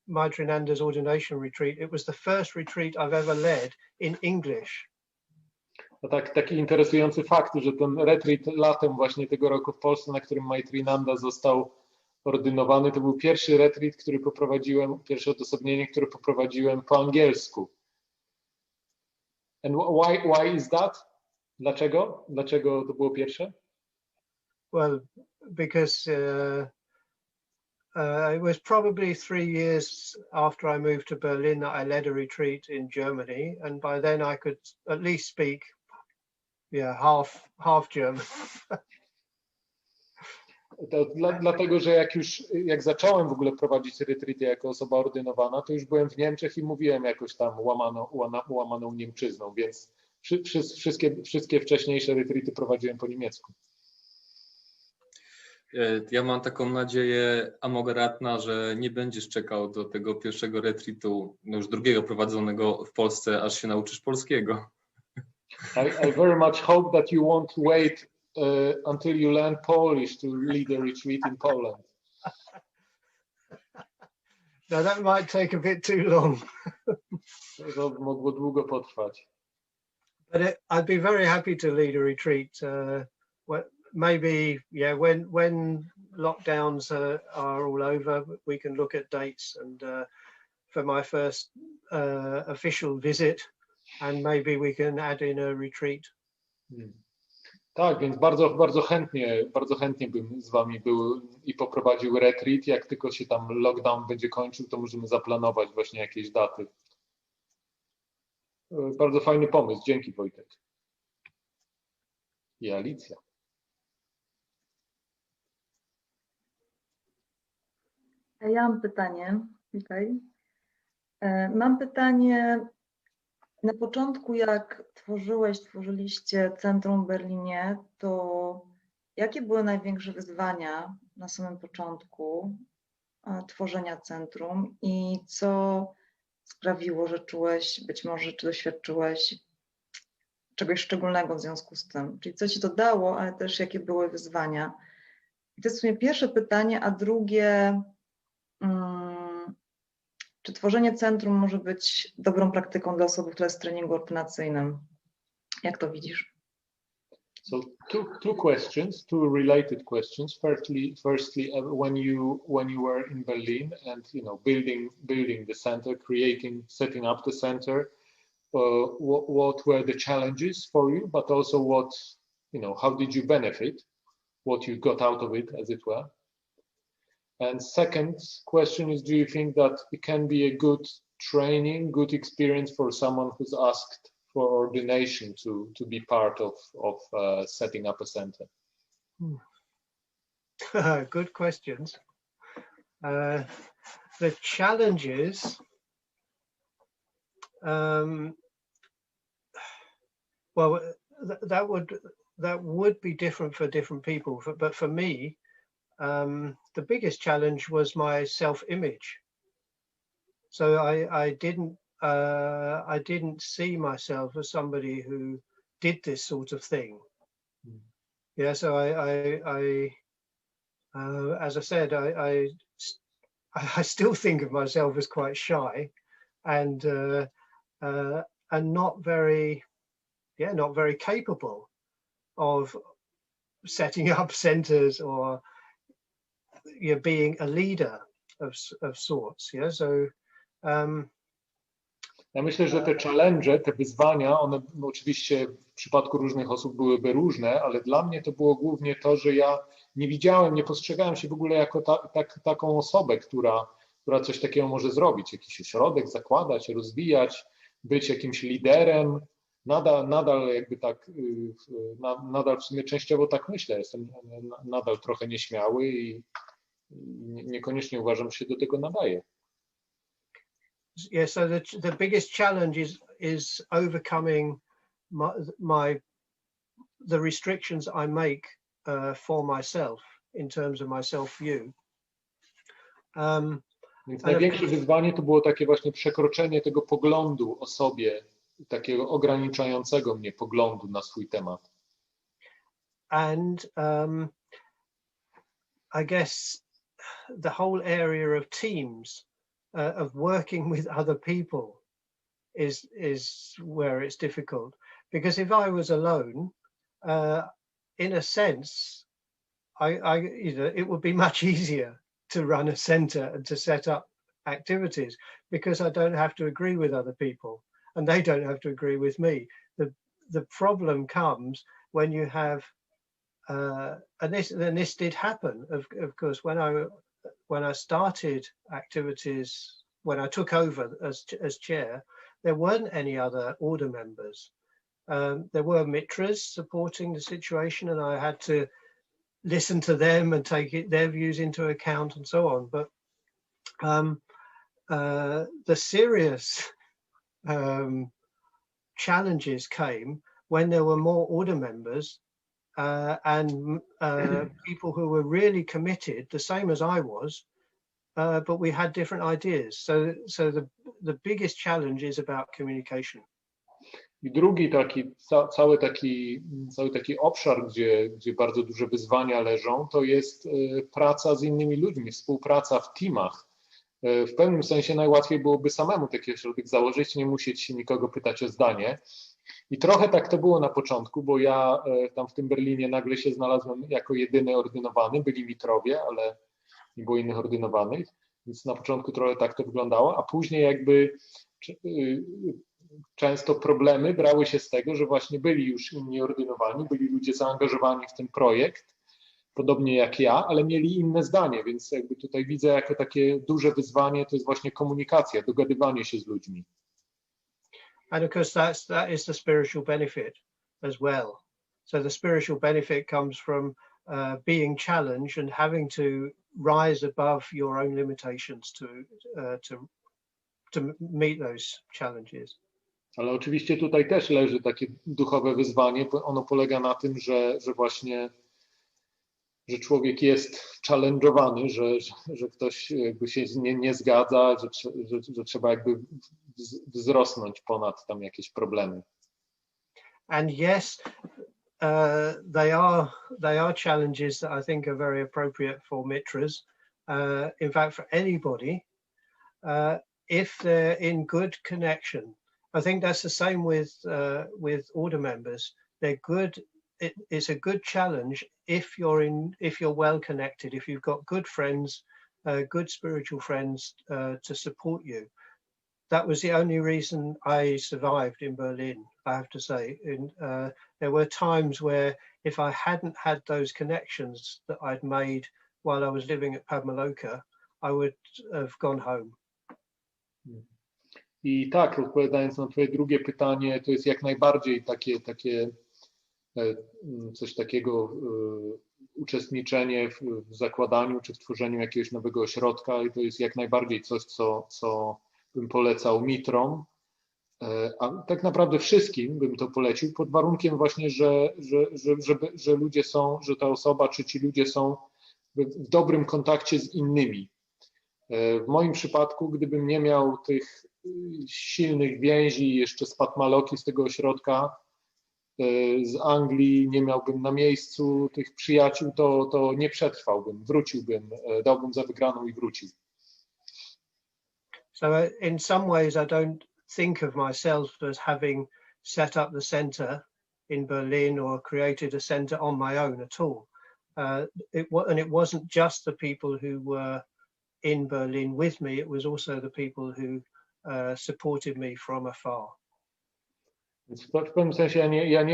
Madrinanda's ordination retreat, it was the first retreat I've ever led in English. To taki interesujący fakt, że ten retreat latem właśnie tego roku w Polsce, na którym Maitrinanda został ordynowany, to był pierwszy retreat, który poprowadziłem, pierwsze odosobnienie, które poprowadziłem po angielsku. And why is that? Dlaczego? Dlaczego to było pierwsze? Well, because it was probably 3 years after I moved to Berlin that I led a retreat in Germany, and by then I could at least speak, half German. To dlatego, że jak zacząłem w ogóle prowadzić retreaty jako osoba ordynowana, to już byłem w Niemczech i mówiłem jakoś tam łamaną niemczyzną, więc wszystkie wcześniejsze retreaty prowadziłem po niemiecku. Ja mam taką nadzieję, Amogharatna, że nie będziesz czekał do tego pierwszego retreatu, już drugiego prowadzonego w Polsce, aż się nauczysz polskiego. I very much hope that you won't wait until you learn Polish to lead a retreat in Poland. Now that might take a bit too long. To mogło długo potrwać. But I'd be very happy to lead a retreat. Maybe, when lockdowns are all over, we can look at dates and for my first official visit, and maybe we can add in a retreat. Tak, więc bardzo chętnie bym z wami był i poprowadził retreat. Jak tylko się tam lockdown będzie kończył, to możemy zaplanować właśnie jakieś daty. Bardzo fajny pomysł. Dzięki, Wojtek. I Alicja. Ja mam pytanie. Okay. Mam pytanie. Na początku, jak tworzyliście centrum w Berlinie, to jakie były największe wyzwania na samym początku tworzenia centrum i co sprawiło, że czułeś, być może czy doświadczyłeś czegoś szczególnego w związku z tym? Czyli co ci to dało, ale też jakie były wyzwania? I to jest w sumie pierwsze pytanie, a drugie, czy tworzenie centrum może być dobrą praktyką dla osoby, która jest w treningu ordynacyjnym? Jak to widzisz? So two questions, two related questions. Firstly, when you were in Berlin and building the center, setting up the center, what were the challenges for you? But also how did you benefit? What you got out of it, as it were? And second question is, do you think that it can be a good training, good experience for someone who's asked for ordination to be part of setting up a center? Good questions. The challenges, that would be different for different people, but for me, the biggest challenge was my self-image. So I didn't see myself as somebody who did this sort of thing. Yeah, so I as I said, I still think of myself as quite shy and not very capable of setting up centers or being a leader of sorts. Yeah, so ja myślę, że te challenge, te wyzwania, one oczywiście w przypadku różnych osób byłyby różne, ale dla mnie to było głównie to, że ja nie postrzegałem się w ogóle jako taką osobę, która coś takiego może zrobić, jakiś ośrodek zakładać, rozwijać, być jakimś liderem. Nadal jakby tak, nadal w sumie częściowo tak myślę, jestem nadal trochę nieśmiały i niekoniecznie uważam, że się do tego nadaje. Yeah, so the biggest challenge is overcoming the restrictions I make for myself in terms of my self-view. Więc największe wyzwanie to było takie właśnie przekroczenie tego poglądu o sobie, takiego ograniczającego mnie poglądu na swój temat. And I guess the whole area of teams, of working with other people is where it's difficult. Because if I was alone, in a sense, it would be much easier to run a center and to set up activities, because I don't have to agree with other people and they don't have to agree with me. The problem comes when you have, and this did happen, of course, when I started activities, when I took over as chair, there weren't any other order members. There were mitras supporting the situation, and I had to listen to them and take their views into account and so on. But the serious challenges came when there were more order members and people who were really committed, the same as I was, but we had different ideas. So the biggest challenge is about communication. I drugi cały taki obszar, gdzie bardzo duże wyzwania leżą, to jest praca z innymi ludźmi, współpraca w teamach. W pewnym sensie najłatwiej byłoby samemu taki ośrodek założyć, nie musieć się nikogo pytać o zdanie. I trochę tak to było na początku, bo ja tam w tym Berlinie nagle się znalazłem jako jedyny ordynowany, byli mitrowie, ale nie było innych ordynowanych, więc na początku trochę tak to wyglądało, a później jakby często problemy brały się z tego, że właśnie byli już inni ordynowani, byli ludzie zaangażowani w ten projekt, podobnie jak ja, ale mieli inne zdanie, więc jakby tutaj widzę jako takie duże wyzwanie, to jest właśnie komunikacja, dogadywanie się z ludźmi. And of course that is the spiritual benefit as well. So the spiritual benefit comes from being challenged and having to rise above your own limitations to meet those challenges. Ale oczywiście tutaj też leży takie duchowe wyzwanie, bo ono polega na tym, że właśnie że człowiek jest challenge'owany, że ktoś jakby się nie zgadza, że trzeba jakby wzrosnąć ponad tam jakieś problemy. And yes, they are challenges that I think are very appropriate for mitras. In fact, for anybody, if they're in good connection. I think that's the same with order members. They're good. It's a good challenge if you're well connected, if you've got good friends, good spiritual friends to support you. That was the only reason I survived in Berlin, I have to say. There were times where if I hadn't had those connections that I'd made while I was living at Padmaloka, I would have gone home. I tak, odpowiadając na twoje drugie pytanie, to jest jak najbardziej takie coś takiego, uczestniczenie w zakładaniu czy w tworzeniu jakiegoś nowego ośrodka, i to jest jak najbardziej coś, co bym polecał mitrom, a tak naprawdę wszystkim bym to polecił, pod warunkiem właśnie, że ludzie są, że ta osoba czy ci ludzie są w dobrym kontakcie z innymi. W moim przypadku, gdybym nie miał tych silnych więzi jeszcze z Padmaloki, z tego ośrodka, z Anglii, nie miałbym na miejscu tych przyjaciół, to nie przetrwałbym, wróciłbym, dałbym za wygraną i wrócił. So in some ways I don't think of myself as having set up the center in Berlin or created a center on my own at all. And it wasn't just the people who were in Berlin with me, it was also the people who supported me from afar. Więc w pewnym sensie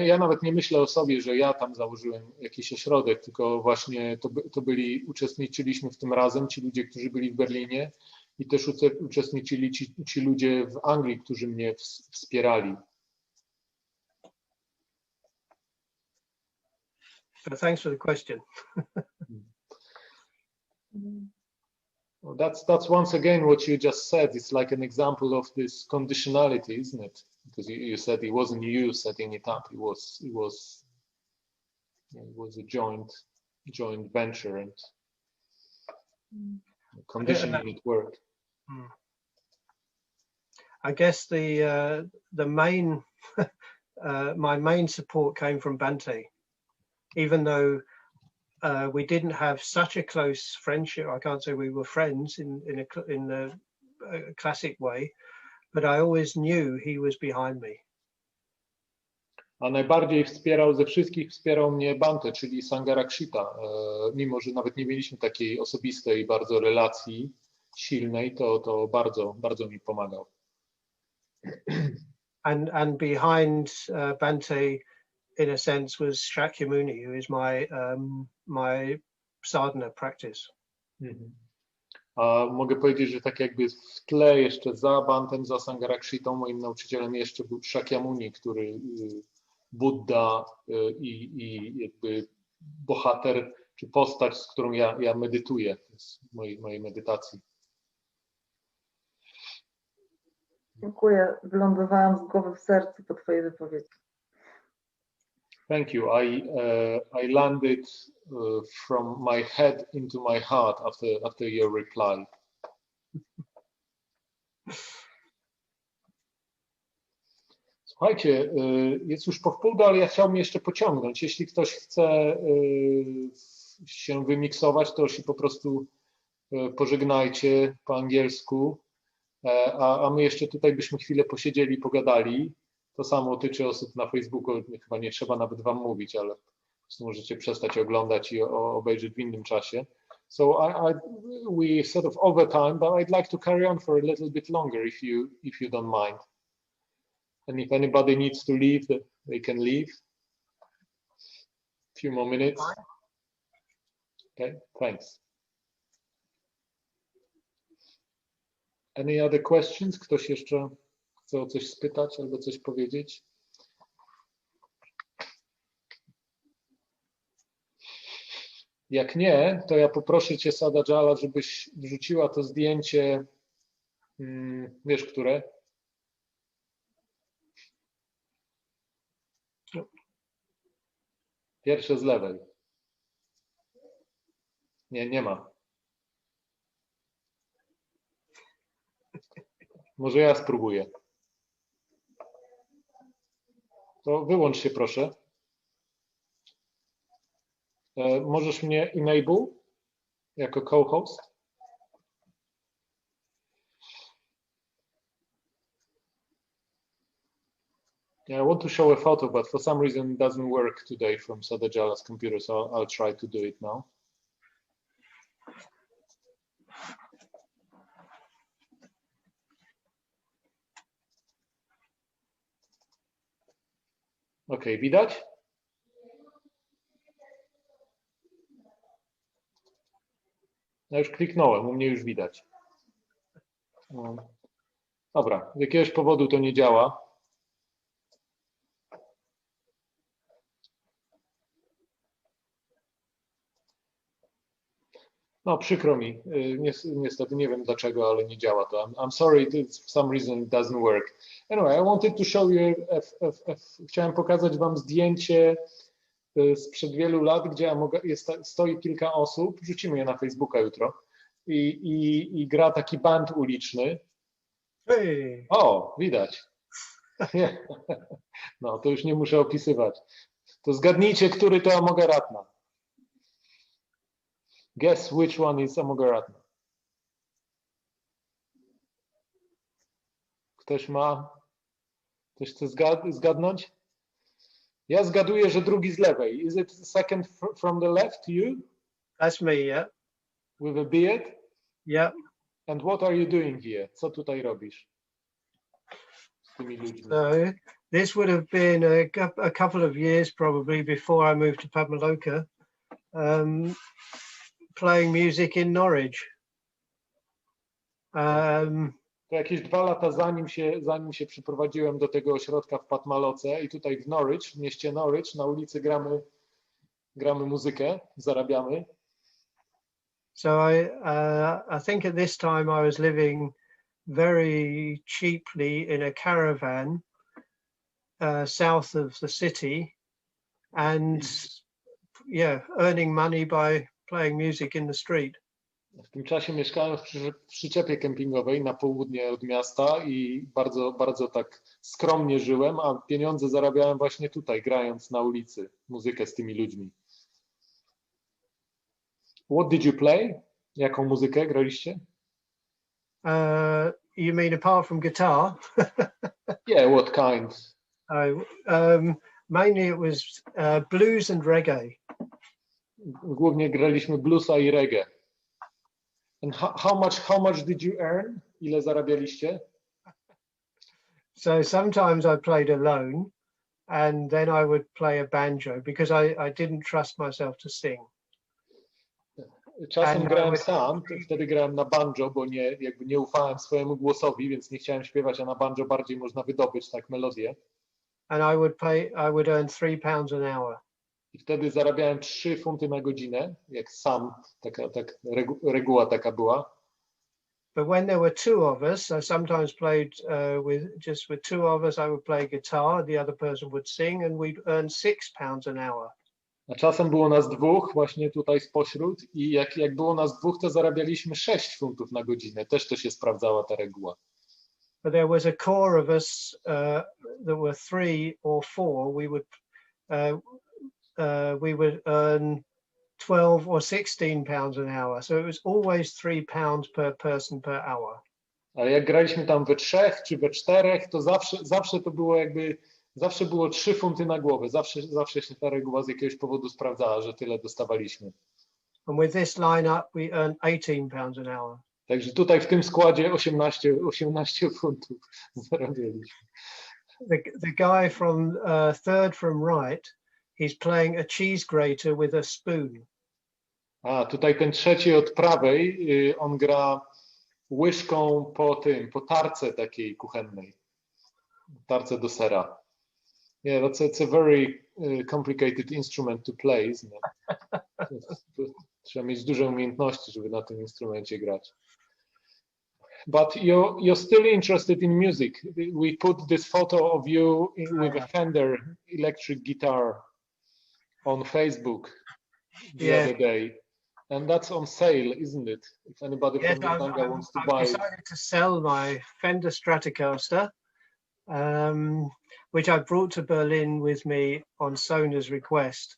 ja nawet nie myślę o sobie, że ja tam założyłem jakiś ośrodek, tylko właśnie uczestniczyliśmy w tym razem ci ludzie, którzy byli w Berlinie, i też uczestniczyli ci ludzie w Anglii, którzy mnie wspierali. So thanks for the question. Well, that's once again what you just said. It's like an example of this conditionality, isn't it? Because you said it wasn't you setting it up. It was It was a joint venture, and conditioning it worked. I guess the main my main support came from Bante, even though we didn't have such a close friendship. I can't say we were friends in a classic way, but I always knew he was behind me. A najbardziej ze wszystkich wspierał mnie Bante, czyli Sangharakshita. Mimo że nawet nie mieliśmy takiej osobistej bardzo relacji silnej, to bardzo mi pomagał. And behind Bante, in a sense, was Shakyamuni, who is my sadhana practice. A mogę powiedzieć, że tak jakby w tle jeszcze za Bantem, za Sangharakshitą, moim nauczycielem jeszcze był Shakyamuni, który Buddha i jakby bohater, czy postać, z którą ja medytuję w mojej medytacji. Dziękuję. Wylądowałam z głowy w sercu po twojej wypowiedzi. Thank you. I landed from my head into my heart after your reply. Słuchajcie, jest już po wpół, ale ja chciałbym jeszcze pociągnąć. Jeśli ktoś chce się wymiksować, to się po prostu pożegnajcie po angielsku, a my jeszcze tutaj byśmy chwilę posiedzieli, pogadali. To samo tyczy osób na Facebooku, chyba nie trzeba nawet wam mówić, ale po prostu możecie przestać oglądać i obejrzeć w innym czasie. So we sort of overtime, but I'd like to carry on for a little bit longer if you don't mind. And if anybody needs to leave, they can leave. A few more minutes. Okay, thanks. Any other questions? Ktoś jeszcze chce o coś spytać albo coś powiedzieć? Jak nie, to ja poproszę cię, Sadajala, żebyś wrzuciła to zdjęcie, wiesz, które? Pierwsze z lewej. Nie ma. Może ja spróbuję. To wyłącz się, proszę. Możesz mnie enable jako co-host? Yeah, I want to show a photo, but for some reason it doesn't work today from Sadajala's computer, so I'll try to do it now. Okay, widać? Ja już kliknąłem, u mnie już widać. Dobra, z jakiegoś powodu to nie działa. No, przykro mi. Niestety nie wiem dlaczego, ale nie działa to. I'm sorry, for some reason it doesn't work. Anyway, I wanted to show you, chciałem pokazać wam zdjęcie sprzed wielu lat, gdzie stoi kilka osób, wrzucimy je na Facebooka jutro, i gra taki band uliczny. Hey. O, widać. No, to już nie muszę opisywać. To zgadnijcie, który to Amogharatna. Guess which one is Amogharatna. Ktoś chce zgadnąć? Ja zgaduję, że drugi z lewej. Is it second from the left, you? That's me, yeah. With a beard? Yeah. And what are you doing here? Co tutaj robisz? Z tymi ludźmi? So this would have been a couple of years probably before I moved to Padmaloka, playing music in Norwich. To jakieś 2 lata zanim się przyprowadziłem do tego ośrodka w Padmaloce i tutaj w Norwich, w mieście Norwich, na ulicy gramy muzykę, zarabiamy. So I think at this time I was living very cheaply in a caravan south of the city, and earning money by playing music in the street. W tym czasie mieszkałem w przyczepie kempingowej na południe od miasta i bardzo, bardzo tak skromnie żyłem, a pieniądze zarabiałem właśnie tutaj, grając na ulicy muzykę z tymi ludźmi. What did you play? Jaką muzykę graliście? You mean apart from guitar? Yeah, what kind? Mainly it was blues and reggae. Głównie graliśmy bluesa i reggae. And how much did you earn? Ile zarabialiście? So sometimes I played alone, and then I would play a banjo because I didn't trust myself to sing. Czasem grałem sam, wtedy grałem na banjo, bo nie ufałem swojemu głosowi, więc nie chciałem śpiewać, a na banjo bardziej można wydobyć tak melodię. And I would earn £3 an hour. I wtedy zarabiałem 3 funty na godzinę, jak sam, reguła taka była. But when there were two of us, I sometimes played with two of us, I would play guitar, the other person would sing, and we'd earn £6 an hour. A czasem było nas dwóch, właśnie tutaj spośród, i jak było nas dwóch, to zarabialiśmy 6 funtów na godzinę. Też to się sprawdzała ta reguła. But there was a core of us that were 3 or 4. We would earn 12 or 16 pounds an hour. So it was always £3 per person per hour. Ale jak graliśmy tam we 3 czy we 4, to zawsze to było zawsze było 3 funty na głowę. Zawsze się ta reguła z jakiegoś powodu sprawdzała, że tyle dostawaliśmy. And with this lineup, we earned £18 an hour. Także tutaj w tym składzie 18 funtów zarabialiśmy. The guy from third from right, he's playing a cheese grater with a spoon. A tutaj ten trzeci od prawej, on gra łyżką po tarce takiej kuchennej. Tarce do sera. Yeah, it's a very complicated instrument to play, isn't it? Trzeba mieć duże umiejętności, żeby na tym instrumencie grać. But you're still interested in music. We put this photo of you with a Fender electric guitar on Facebook the other day. And that's on sale, isn't it? If anybody from the Sangha wants to buy it. I've decided to sell my Fender Stratocaster, which I brought to Berlin with me on Sona's request.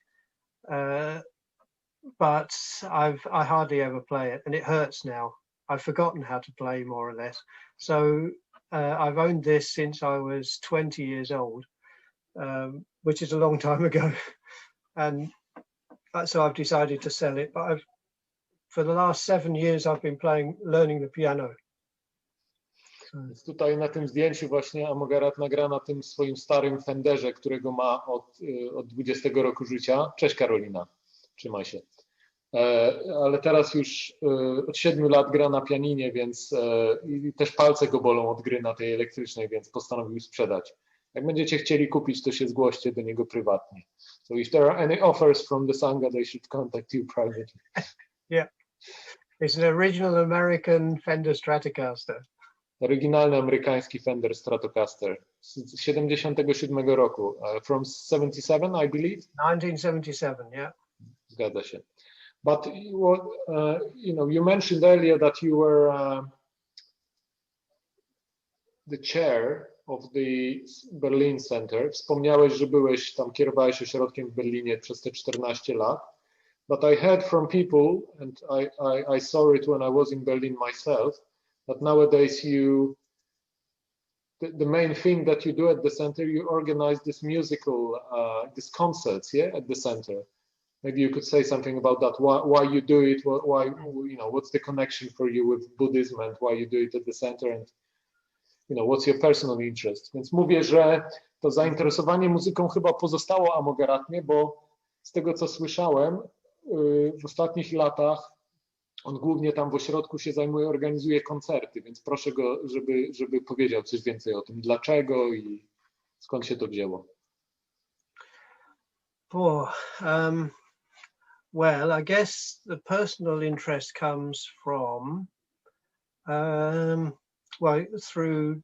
But I hardly ever play it, and it hurts now. I've forgotten how to play more or less. So I've owned this since I was 20 years old, which is a long time ago. And so I've decided to sell it. But for the last 7 years, I've been learning the piano. Więc tutaj na tym zdjęciu właśnie Amogharatna gra na tym swoim starym Fenderze, którego ma od 20 roku życia. Cześć Karolina, trzymaj się. Ale teraz już od 7 lat gra na pianinie, więc i też palce go bolą od gry na tej elektrycznej, więc postanowił sprzedać. Jak będziecie chcieli kupić, to się zgłoście do niego prywatnie. So if there are any offers from the Sangha, they should contact you privately. Yeah, it's an original American Fender Stratocaster. Oryginalny amerykański Fender Stratocaster z 77 roku. From 77, I believe? 1977, yeah. Zgadza się. But you mentioned earlier that you were the chair of the Berlin Center. Wspomniałeś, że kierowałeś ośrodkiem w Berlinie przez te 14 lat. But I heard from people, and I saw it when I was in Berlin myself, that nowadays the main thing that you do at the center, you organize this musical, these concerts, yeah, at the center. Maybe you could say something about that. Why you do it? Why what's the connection for you with Buddhism, and why you do it at the center, and what's your personal interest? Więc mówię, że to zainteresowanie muzyką chyba pozostało Amogharatnie, bo z tego co słyszałem, w ostatnich latach on głównie tam w ośrodku się zajmuje, organizuje koncerty, więc proszę go, żeby powiedział coś więcej o tym, dlaczego i skąd się to wzięło. Well, I guess the personal interest comes from, through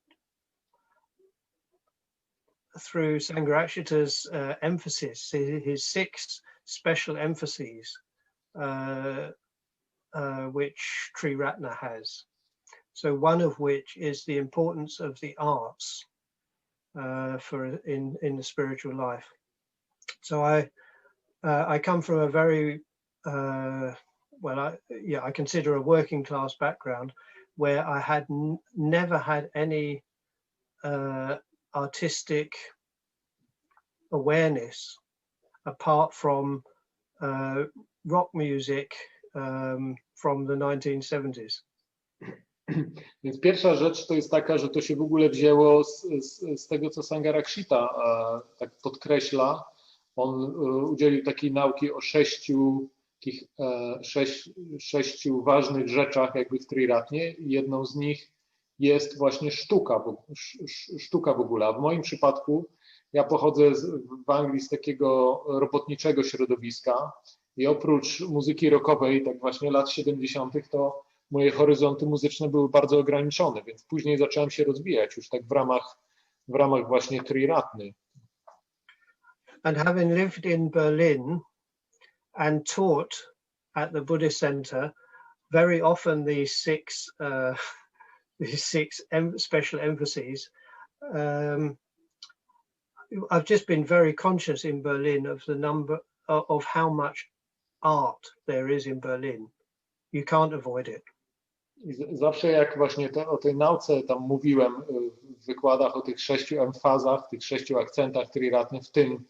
Sangharakshita's emphasis, his special emphases which Triratna has. So one of which is the importance of the arts in the spiritual life. So I come from a very I consider a working class background where I had never had any artistic awareness apart from rock music from the 1970s. Więc pierwsza rzecz to jest taka, że to się w ogóle wzięło z tego, co Sangharakshita tak podkreśla. On udzielił takiej nauki o sześciu ważnych rzeczach jakby w Triratnie. Jedną z nich jest właśnie sztuka w ogóle. A w moim przypadku ja pochodzę w Anglii z takiego robotniczego środowiska i oprócz muzyki rockowej, tak właśnie lat 70., to moje horyzonty muzyczne były bardzo ograniczone, więc później zacząłem się rozwijać już tak w ramach właśnie Triratny. And having lived in Berlin and taught at the Buddhist Center, very often these six special emphases, I've just been very conscious in Berlin of the number of how much art there is in Berlin. You can't avoid it. I zawsze jak właśnie o tej nauce tam mówiłem w wykładach o tych 6 emfazach, tych 6 akcentach Triratny, w tym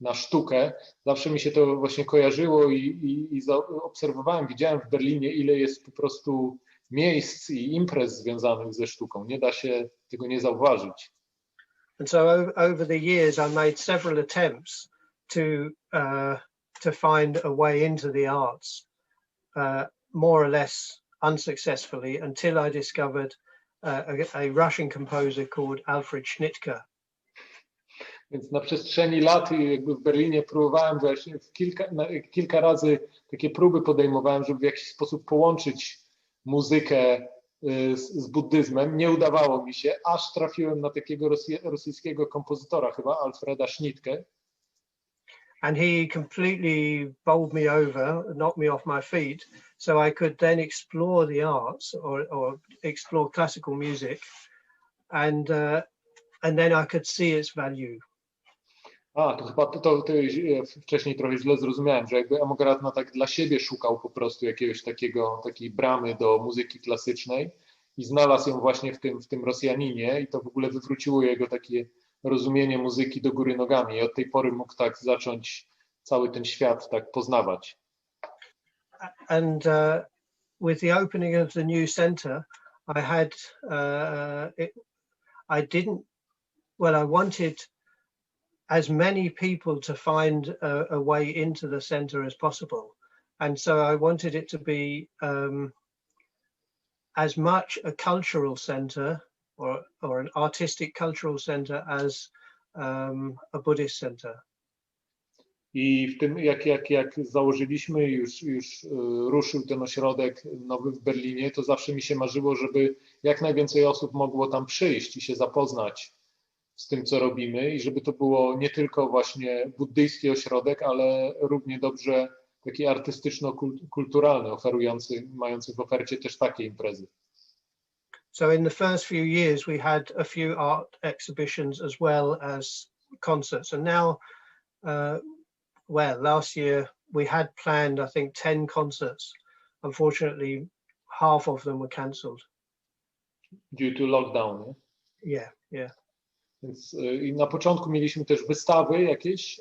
na sztukę, zawsze mi się to właśnie kojarzyło i obserwowałem, widziałem w Berlinie, ile jest po prostu miejsc i imprez związanych ze sztuką. Nie da się tego nie zauważyć. And so over the years I made several attempts to find a way into the arts, more or less unsuccessfully, until I discovered a Russian composer called Alfred Schnittke. Więc na przestrzeni lat jakby w Berlinie próbowałem właśnie kilka razy takie próby podejmowałem, żeby w jakiś sposób połączyć muzykę z buddyzmem. Nie udawało mi się, aż trafiłem na takiego rosyjskiego kompozytora, chyba Alfreda Schnittke. And he completely bowled me over, knocked me off my feet, so I could then explore the arts or explore classical music, and then I could see its value. To chyba to wcześniej trochę źle zrozumiałem, że jakby Amogharatna tak dla siebie szukał po prostu takiej bramy do muzyki klasycznej i znalazł ją właśnie w tym Rosjaninie i to w ogóle wywróciło jego takie rozumienie muzyki do góry nogami i od tej pory mógł tak zacząć cały ten świat tak poznawać. And with the opening of the new center, I wanted as many people to find a way into the center as possible. And so I wanted it to be as much a cultural center or an artistic cultural center as a Buddhist center. I w tym, jak założyliśmy, już ruszył ten ośrodek nowy w Berlinie, to zawsze mi się marzyło, żeby jak najwięcej osób mogło tam przyjść i się zapoznać z tym, co robimy i żeby to było nie tylko właśnie buddyjski ośrodek, ale równie dobrze taki artystyczno-kulturalny, mający w ofercie też takie imprezy. So in the first few years we had a few art exhibitions as well as concerts, and now last year we had planned I think 10 concerts. Unfortunately half of them were cancelled. Due to lockdown, nie? Yeah. Więc i na początku mieliśmy też wystawy jakieś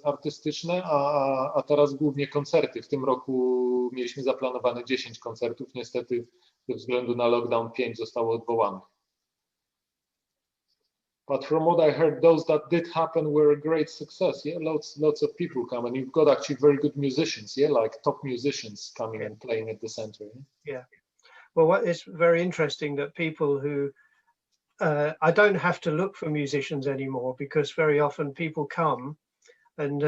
artystyczne, a teraz głównie koncerty. W tym roku mieliśmy zaplanowane 10 koncertów. Niestety ze względu na lockdown 5 zostało odwołanych. But from what I heard, those that did happen were a great success. Yeah, lots of people come, and you've got actually very good musicians. Yeah, like top musicians coming and playing at the center. Yeah. Well, what is very interesting that people who I don't have to look for musicians anymore, because very often people come and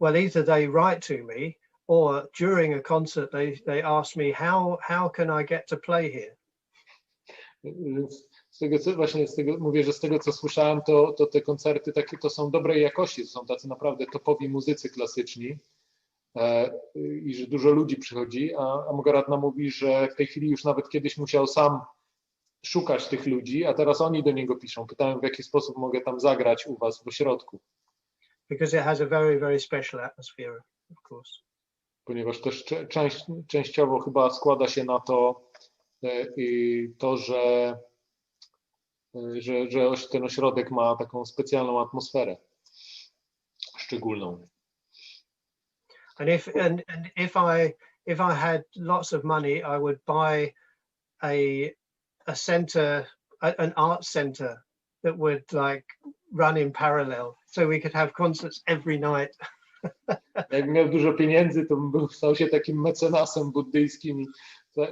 either they write to me or during a concert they ask me how can I get to play here. mówię, że z tego co słyszałem, to te koncerty takie to są dobrej jakości, to są tacy naprawdę topowi muzycy klasyczni i że dużo ludzi przychodzi, a Amogharatna mówi, że w tej chwili już nawet kiedyś musiał sam szukać tych ludzi, a teraz oni do niego piszą. Pytałem, w jaki sposób mogę tam zagrać u was w ośrodku. Because it has a very, very special atmosphere, of course. Ponieważ też częściowo chyba składa się na to, że ten ośrodek ma taką specjalną atmosferę szczególną. And if I had lots of money, I would buy a center, an art center that would like run in parallel, so we could have concerts every night. Jak miał dużo pieniędzy, to bym stał się takim mecenasem buddyjskim i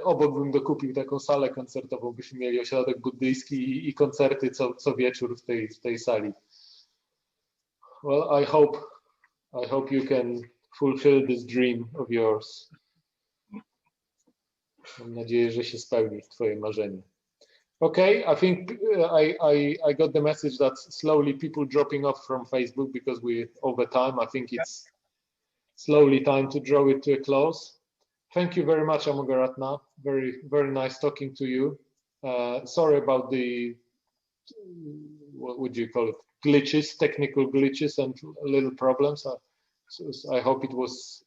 obok bym dokupił taką salę koncertową, byśmy mieli ośrodek buddyjski i koncerty co wieczór w tej sali. Well, I hope you can fulfill this dream of yours. Mam nadzieję, że się spełni twoje marzenie. Okay, I think I got the message that slowly people dropping off from Facebook because we over time. I think it's slowly time to draw it to a close. Thank you very much, Amogharatna. Very, very nice talking to you. Sorry about the, what would you call it, glitches, technical glitches and little problems. I hope it was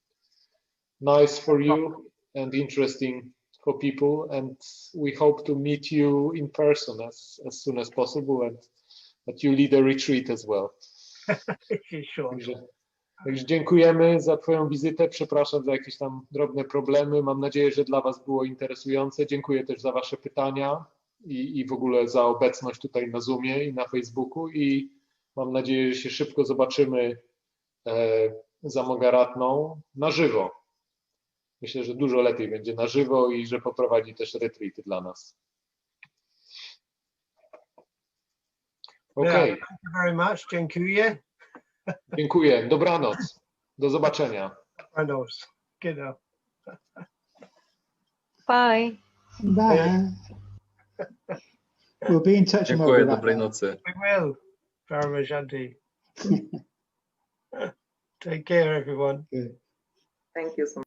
nice for you and interesting for people, and we hope to meet you in person as soon as possible, and that you lead a retreat as well. Sure. Także dziękujemy za twoją wizytę, przepraszam za jakieś tam drobne problemy, mam nadzieję, że dla was było interesujące. Dziękuję też za wasze pytania i w ogóle za obecność tutaj na Zoomie i na Facebooku i mam nadzieję, że się szybko zobaczymy z Amogharatną na żywo. Myślę, że dużo lepiej będzie na żywo i że poprowadzi też retreaty dla nas. Okay. Thank you very much. Dziękuję. Dziękuję. Dobranoc. Do zobaczenia. Dobranoc. Genau. Bye. Bye. We'll be in touch. Dziękuję, dobrej nocy. We will. Paramahanti. Take care, everyone. Good. Thank you so much.